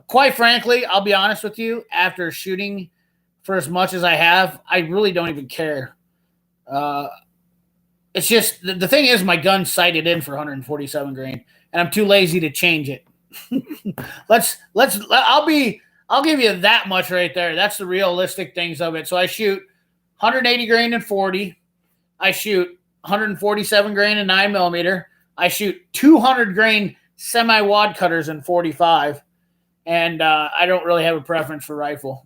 Quite frankly, I'll be honest with you, after shooting for as much as I have, I really don't even care. It's just the thing is my gun's sighted in for 147 grain, and I'm too lazy to change it. I'll give you that much right there. That's the realistic things of it. So I shoot 180 grain and 40. I shoot 147 grain and 9mm. I shoot 200 grain semi-wad cutters and 45. And I don't really have a preference for rifle.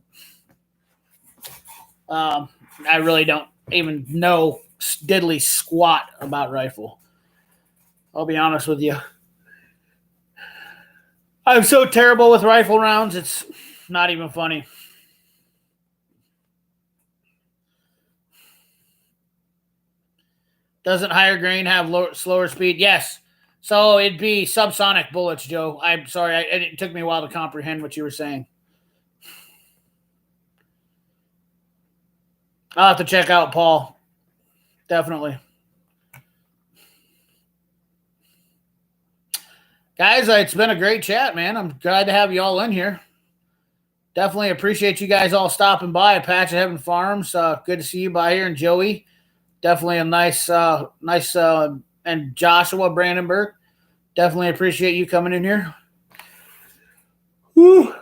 I really don't even know diddly squat about rifle. I'll be honest with you. I'm so terrible with rifle rounds, it's not even funny. Doesn't higher grain have slower speed? Yes. So it'd be subsonic bullets, Joe. I'm sorry. It took me a while to comprehend what you were saying. I'll have to check out Paul. Definitely. Guys, it's been a great chat, man. I'm glad to have you all in here. Definitely appreciate you guys all stopping by at Patch of Heaven Farms. Good to see you by here. And Joey, definitely a nice, and Joshua Brandenburg. Definitely appreciate you coming in here. Whew.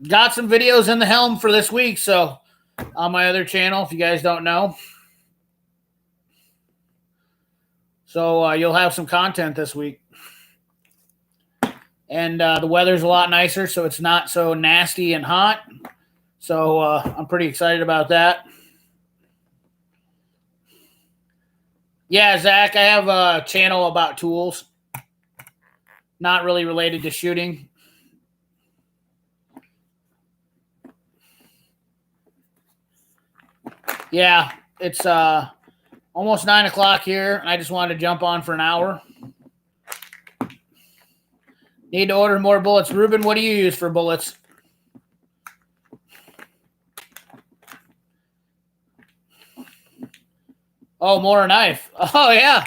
Got some videos in the helm for this week, so on my other channel, if you guys don't know. So you'll have some content this week. And the weather's a lot nicer, so it's not so nasty and hot. So I'm pretty excited about that. Yeah, Zach, I have a channel about tools. Not really related to shooting. Yeah, it's almost 9 o'clock here, and I just wanted to jump on for an hour. Need to order more bullets. Ruben, what do you use for bullets? Oh, Moore knife. Oh, yeah.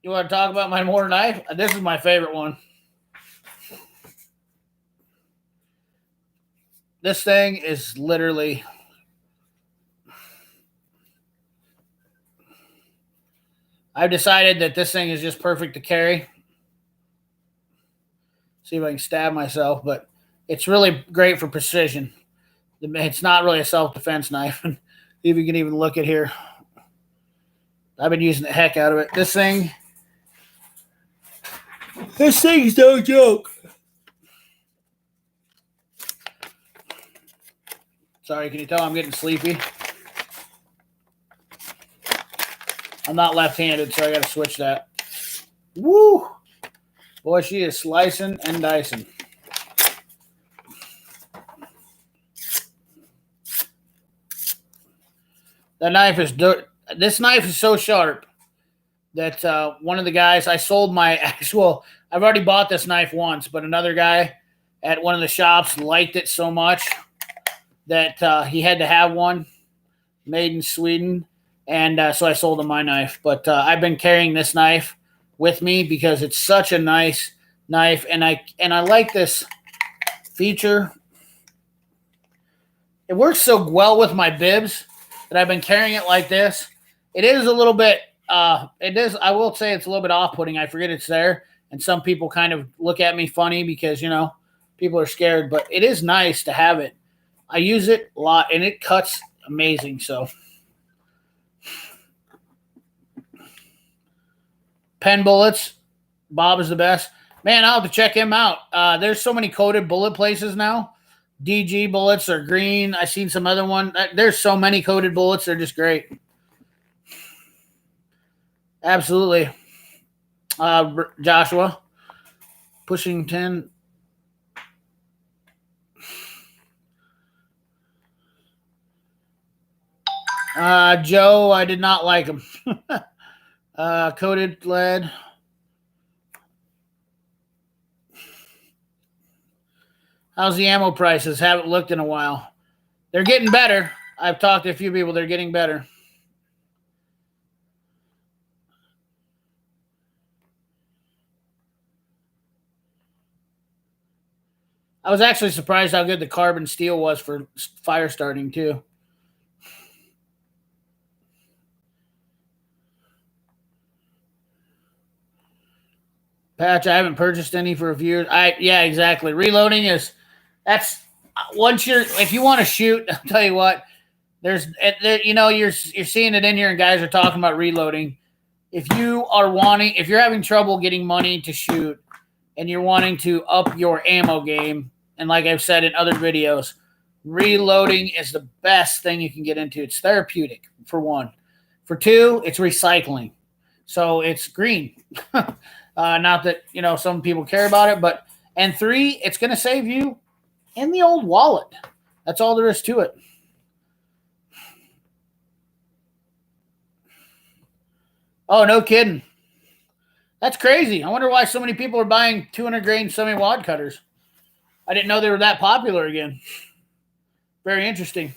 You want to talk about my Moore knife? This is my favorite one. This thing is literally... I've decided that this thing is just perfect to carry. See if I can stab myself, but it's really great for precision. It's not really a self-defense knife. If you can even look at here. I've been using the heck out of it. This thing's no joke. Sorry, can you tell I'm getting sleepy? I'm not left-handed, so I got to switch that. Woo! Boy, she is slicing and dicing. That knife is this knife is so sharp that one of the guys, I sold my actual, I've already bought this knife once, but another guy at one of the shops liked it so much that he had to have one made in Sweden. And so I sold him my knife. But I've been carrying this knife with me because it's such a nice knife, and I like this feature. It works so well with my bibs that I've been carrying it like this. It is a little bit it is, I will say it's a little bit off-putting. I forget it's there, and some people kind of look at me funny because, you know, people are scared, but it is nice to have it. I use it a lot, and it cuts amazing. So pen bullets, Bob is the best. Man, I'll have to check him out. There's so many coated bullet places now. DG bullets are green. I've seen some other one. There's so many coated bullets. They're just great. Absolutely. Joshua, pushing 10. Joe, I did not like him. Coated lead. How's the ammo prices? Haven't looked in a while. They're getting better. I've talked to a few people. They're getting better. I was actually surprised how good the carbon steel was for fire starting, too. Patch, I haven't purchased any for a few years. Yeah, exactly. Reloading is, that's, once you're, if you want to shoot, I'll tell you what, there's, you know, you're seeing it in here, and guys are talking about reloading. If you're having trouble getting money to shoot, and you're wanting to up your ammo game, and like I've said in other videos, reloading is the best thing you can get into. It's therapeutic, for one. For two, it's recycling. So it's green. Not that, you know, some people care about it, but, and three, it's going to save you in the old wallet. That's all there is to it. Oh, no kidding. That's crazy. I wonder why so many people are buying 200 grain semi-wad cutters. I didn't know they were that popular again. Very interesting.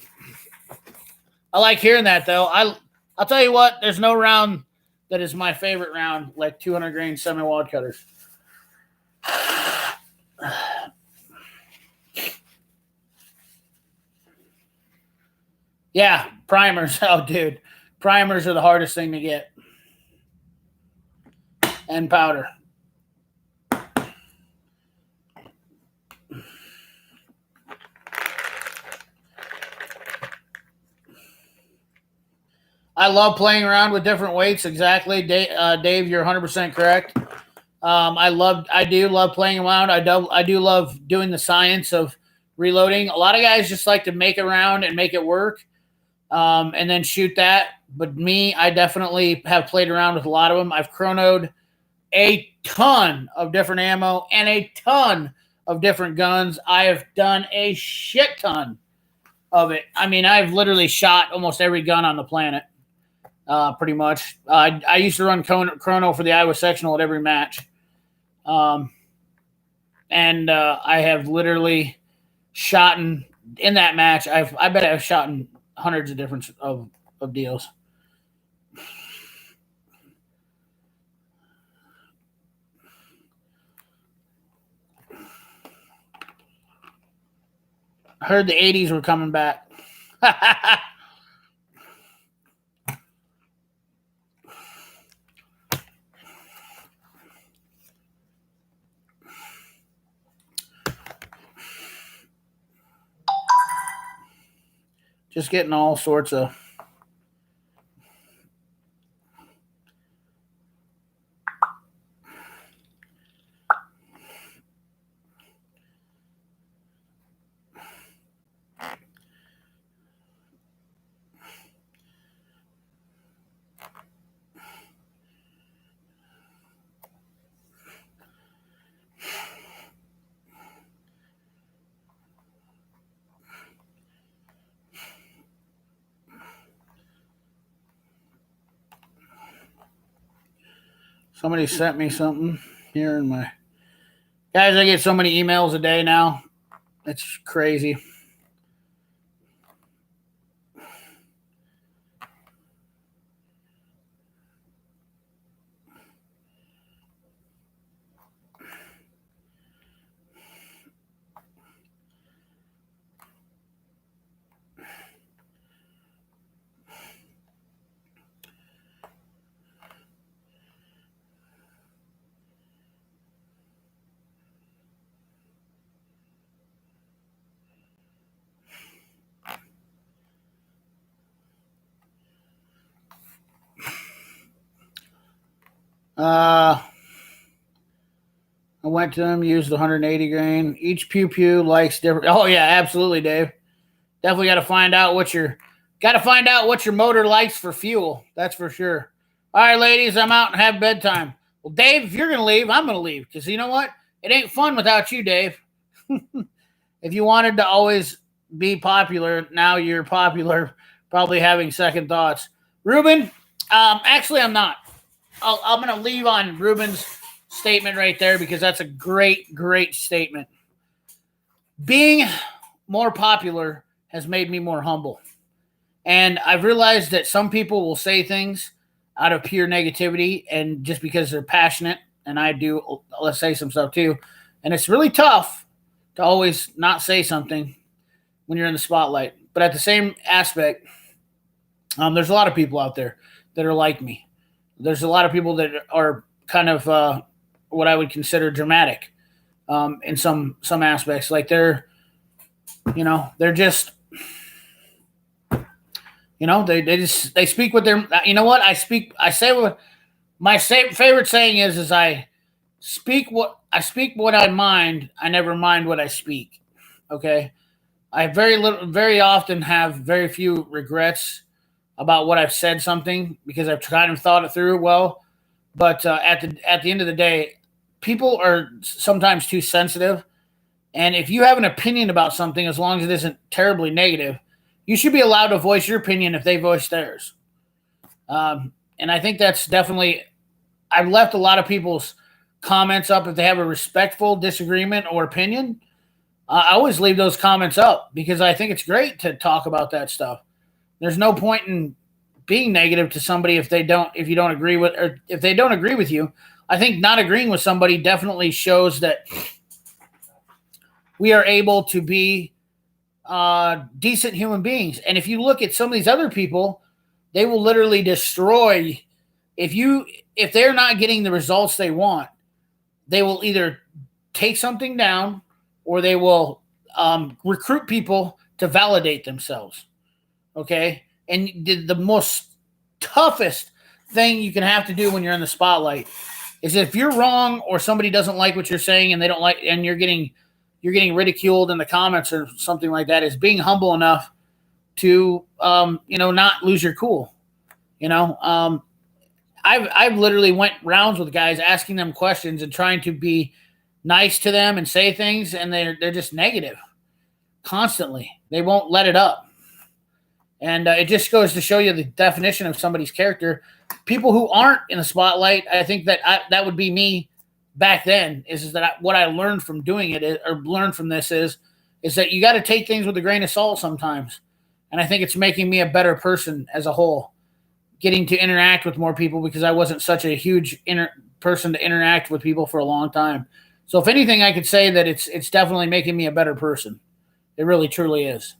I like hearing that, though. I'll tell you what, there's no round that is my favorite round like 200 grain semi-wad cutters. Yeah, primers. Oh, dude. Primers are the hardest thing to get. And powder. I love playing around with different weights. Exactly, Dave, you're 100% correct. I do love playing around. I do love doing the science of reloading. A lot of guys just like to make a round and make it work, and then shoot that. But me, I definitely have played around with a lot of them. I've chronoed a ton of different ammo and a ton of different guns. I have done a shit ton of it. I mean, I've literally shot almost every gun on the planet, pretty much. I used to run chrono for the Iowa sectional at every match. And I have literally shot in that match. I bet I've shot in hundreds of different of deals. I heard the 80s were coming back. Just getting all sorts of. Somebody sent me something here in my. Guys, I get so many emails a day now. It's crazy. I went to them, used 180 grain. Each pew pew likes different. Oh yeah, absolutely, Dave. Definitely got to find out what your motor likes for fuel. That's for sure. All right, ladies, I'm out and have bedtime. Well, Dave, if you're gonna leave, I'm gonna leave because you know what? It ain't fun without you, Dave. If you wanted to always be popular, now you're popular. Probably having second thoughts. Ruben, actually, I'm not. I'm going to leave on Ruben's statement right there because that's a great, great statement. Being more popular has made me more humble. And I've realized that some people will say things out of pure negativity and just because they're passionate, and I do, let's say some stuff too. And it's really tough to always not say something when you're in the spotlight. But at the same aspect, there's a lot of people out there that are like me. There's a lot of people that are kind of what I would consider dramatic in some aspects. Like they're just, they speak with their, I say what my favorite saying is I speak what I mind. I never mind what I speak. Okay. I very often have very few regrets about what I've said something because I've kind of thought it through well. But at the end of the day, people are sometimes too sensitive, and if you have an opinion about something, as long as it isn't terribly negative, you should be allowed to voice your opinion if they voice theirs. And I think that's definitely. I've left a lot of people's comments up if they have a respectful disagreement or opinion. I always leave those comments up because I think it's great to talk about that stuff. There's no point in being negative to somebody if you don't agree with, or if they don't agree with you. I think not agreeing with somebody definitely shows that we are able to be decent human beings. And if you look at some of these other people, they will literally destroy. If they're not getting the results they want, they will either take something down or they will recruit people to validate themselves. Okay. And the most toughest thing you can have to do when you're in the spotlight is if you're wrong or somebody doesn't like what you're saying and they don't like, and you're getting ridiculed in the comments or something like that, is being humble enough to, not lose your cool. I've literally went rounds with guys asking them questions and trying to be nice to them and say things, and they're just negative constantly. They won't let it up. And it just goes to show you the definition of somebody's character. People who aren't in the spotlight, I think that would be me back then. Is that what I learned from doing it, or learned from this is that you got to take things with a grain of salt sometimes. And I think it's making me a better person as a whole, getting to interact with more people because I wasn't such a huge person to interact with people for a long time. So if anything, I could say that it's definitely making me a better person. It really, truly is.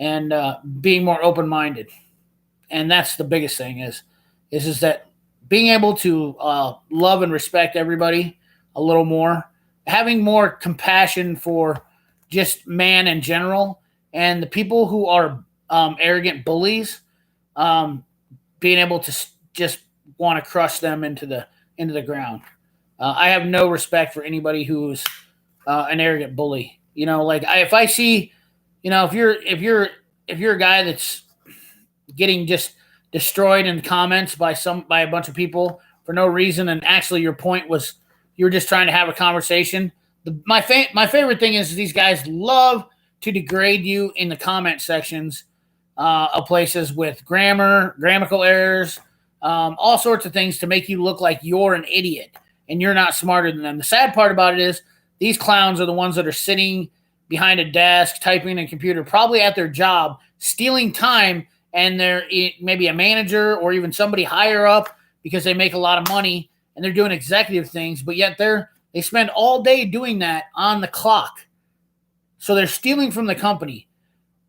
And being more open-minded. And that's the biggest thing is that being able to love and respect everybody a little more, having more compassion for just man in general, and the people who are arrogant bullies, being able to just want to crush them into the ground. I have no respect for anybody who's an arrogant bully. If I see, if you're a guy that's getting just destroyed in comments by a bunch of people for no reason, and actually your point was you were just trying to have a conversation. My favorite thing is these guys love to degrade you in the comment sections of places with grammatical errors, all sorts of things to make you look like you're an idiot and you're not smarter than them. The sad part about it is these clowns are the ones that are sitting behind a desk, typing in a computer, probably at their job, stealing time, and they're maybe a manager or even somebody higher up because they make a lot of money and they're doing executive things, but yet they spend all day doing that on the clock. So they're stealing from the company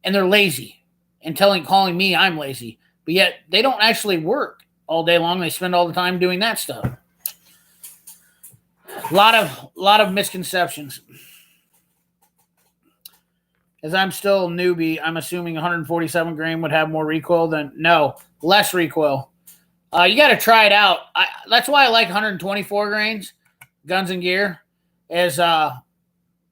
and they're lazy and calling me I'm lazy, but yet they don't actually work all day long. They spend all the time doing that stuff. A lot of misconceptions. As I'm still a newbie, I'm assuming 147 grain would have more recoil than less recoil. You got to try it out. That's why I like 124 grains, Guns and Gear, is that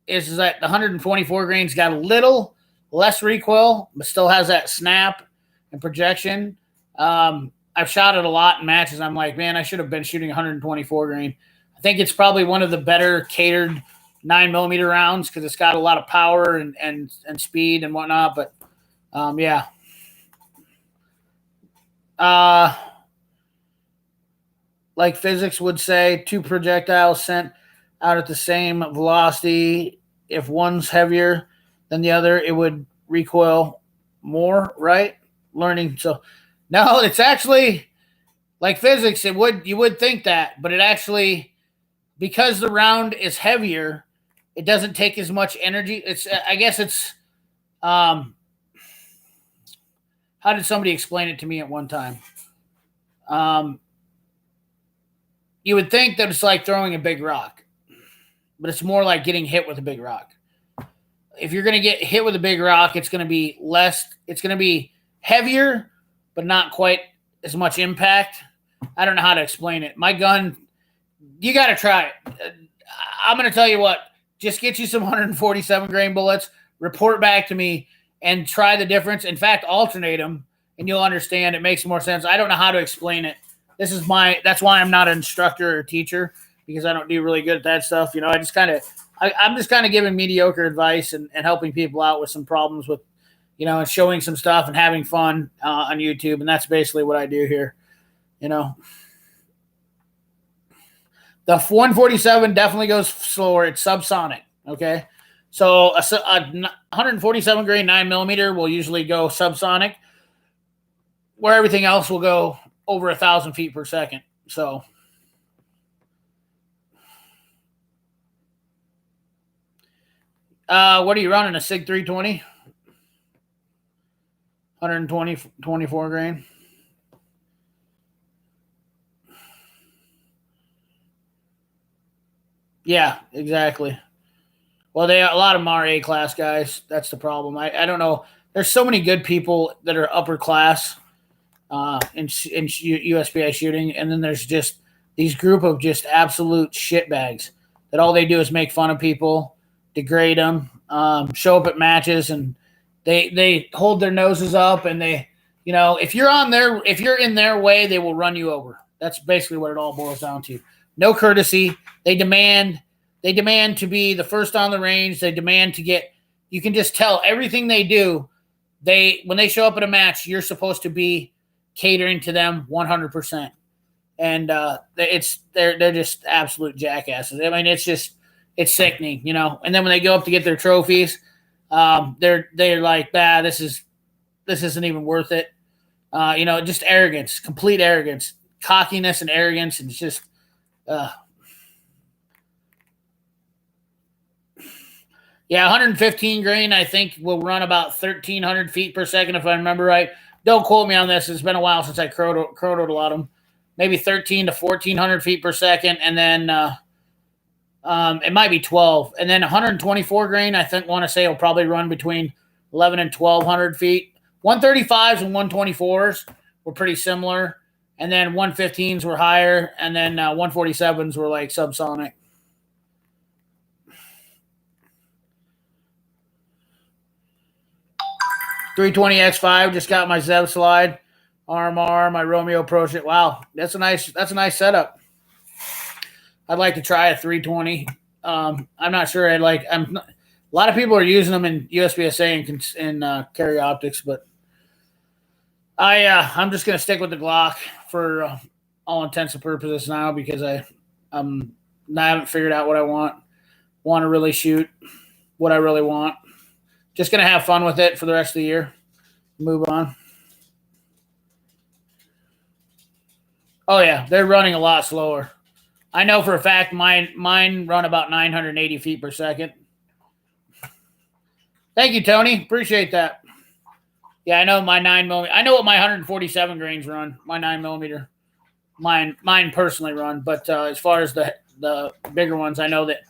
the 124 grains got a little less recoil, but still has that snap and projection. I've shot it a lot in matches. I'm like, man, I should have been shooting 124 grain. I think it's probably one of the better catered 9mm rounds because it's got a lot of power and speed and whatnot. But yeah. Like physics would say, two projectiles sent out at the same velocity. If one's heavier than the other, it would recoil more, right? Learning. So no, it's actually like physics. You would think that, but it actually, because the round is heavier, it doesn't take as much energy. I guess it's how did somebody explain it to me at one time? You would think that it's like throwing a big rock, but it's more like getting hit with a big rock. If you're going to get hit with a big rock, it's going to be heavier, but not quite as much impact. I don't know how to explain it. My gun, you got to try it. I'm going to tell you what, just get you some 147 grain bullets, report back to me, and try the difference. In fact, alternate them, and you'll understand. It makes more sense. I don't know how to explain it. That's why I'm not an instructor or teacher, because I don't do really good at that stuff. You know, I'm just kind of giving mediocre advice and helping people out with some problems with, you know, and showing some stuff and having fun on YouTube. And that's basically what I do here. You know, the 147 definitely goes slower. It's subsonic. Okay. So a 147 grain 9mm will usually go subsonic, where everything else will go over 1,000 feet per second. So what are you running? A SIG 320? 24 grain? Yeah, exactly. Well, a lot of them are A class guys. That's the problem. I don't know. There's so many good people that are upper class in USPI shooting, and then there's just these group of just absolute shitbags that all they do is make fun of people, degrade them, show up at matches, and they hold their noses up, and they, you know, if you're in their way, they will run you over. That's basically what it all boils down to. No courtesy. They demand to be the first on the range. They demand to get. You can just tell everything they do. When they show up at a match, you're supposed to be catering to them 100%, and they're just absolute jackasses. I mean, it's sickening, you know. And then when they go up to get their trophies, they're like, this isn't even worth it. You know, just arrogance, complete arrogance, cockiness, and arrogance, and it's just. Yeah, 115 grain, I think, will run about 1,300 feet per second, if I remember right. Don't quote me on this. It's been a while since I chronoed a lot of them. Maybe 13 to 1,400 feet per second, and then it might be 12. And then 124 grain, I want to say will probably run between 11 and 1,200 feet. 135s and 124s were pretty similar, and then 115s were higher, and then 147s were like subsonic. .320X5 just got my Zev slide, RMR, my Romeo Pro shit. Wow, that's a nice setup. I'd like to try a 320. I'm not sure. A lot of people are using them in USPSA and carry optics, but I'm just gonna stick with the Glock for all intents and purposes now, because I haven't figured out what I want to really shoot, what I really want. Just going to have fun with it for the rest of the year. Move on. Oh, yeah. They're running a lot slower. I know for a fact mine run about 980 feet per second. Thank you, Tony. Appreciate that. Yeah, I know my 9mm. I know what my 147 grains run, my 9mm. Mine personally run. But as far as the bigger ones, I know that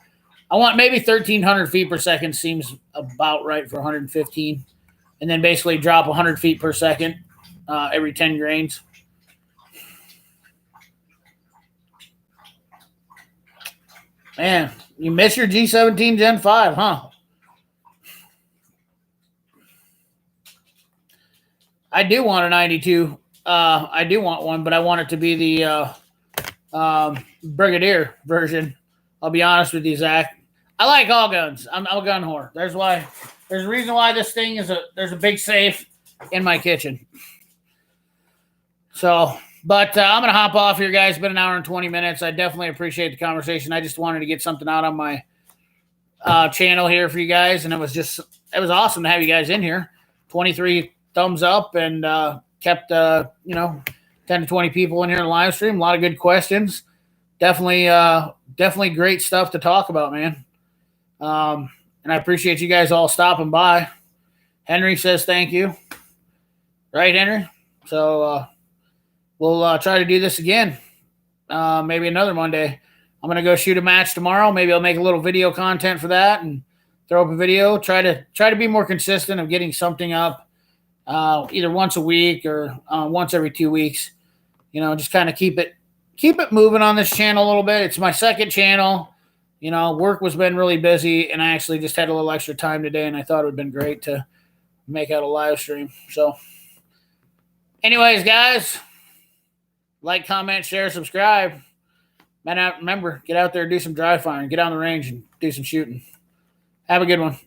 I want maybe 1,300 feet per second seems about right for 115. And then basically drop 100 feet per second every 10 grains. Man, you miss your G17 Gen 5, huh? I do want a 92. I do want one, but I want it to be the Brigadier version. I'll be honest with you, Zach. I like all guns. I'm a gun whore. There's a reason why this thing is there's a big safe in my kitchen. So, but I'm gonna hop off here, guys. It's been an hour and 20 minutes. I definitely appreciate the conversation. I just wanted to get something out on my channel here for you guys, and it was awesome to have you guys in here. 23 thumbs up, and kept 10 to 20 people in here in the live stream. A lot of good questions. Definitely great stuff to talk about, man. And I appreciate you guys all stopping by. Henry says thank you. Right, Henry? So we'll try to do this again. Maybe another Monday. I'm gonna go shoot a match tomorrow. Maybe I'll make a little video content for that and throw up a video. Try to be more consistent of getting something up either once a week or once every 2 weeks. Just kind of keep it moving on this channel a little bit. It's my second channel. Work was been really busy, and I actually just had a little extra time today, and I thought it would have been great to make out a live stream. So, anyways, guys, like, comment, share, subscribe. Man, remember, get out there, do some dry firing, get on the range, and do some shooting. Have a good one.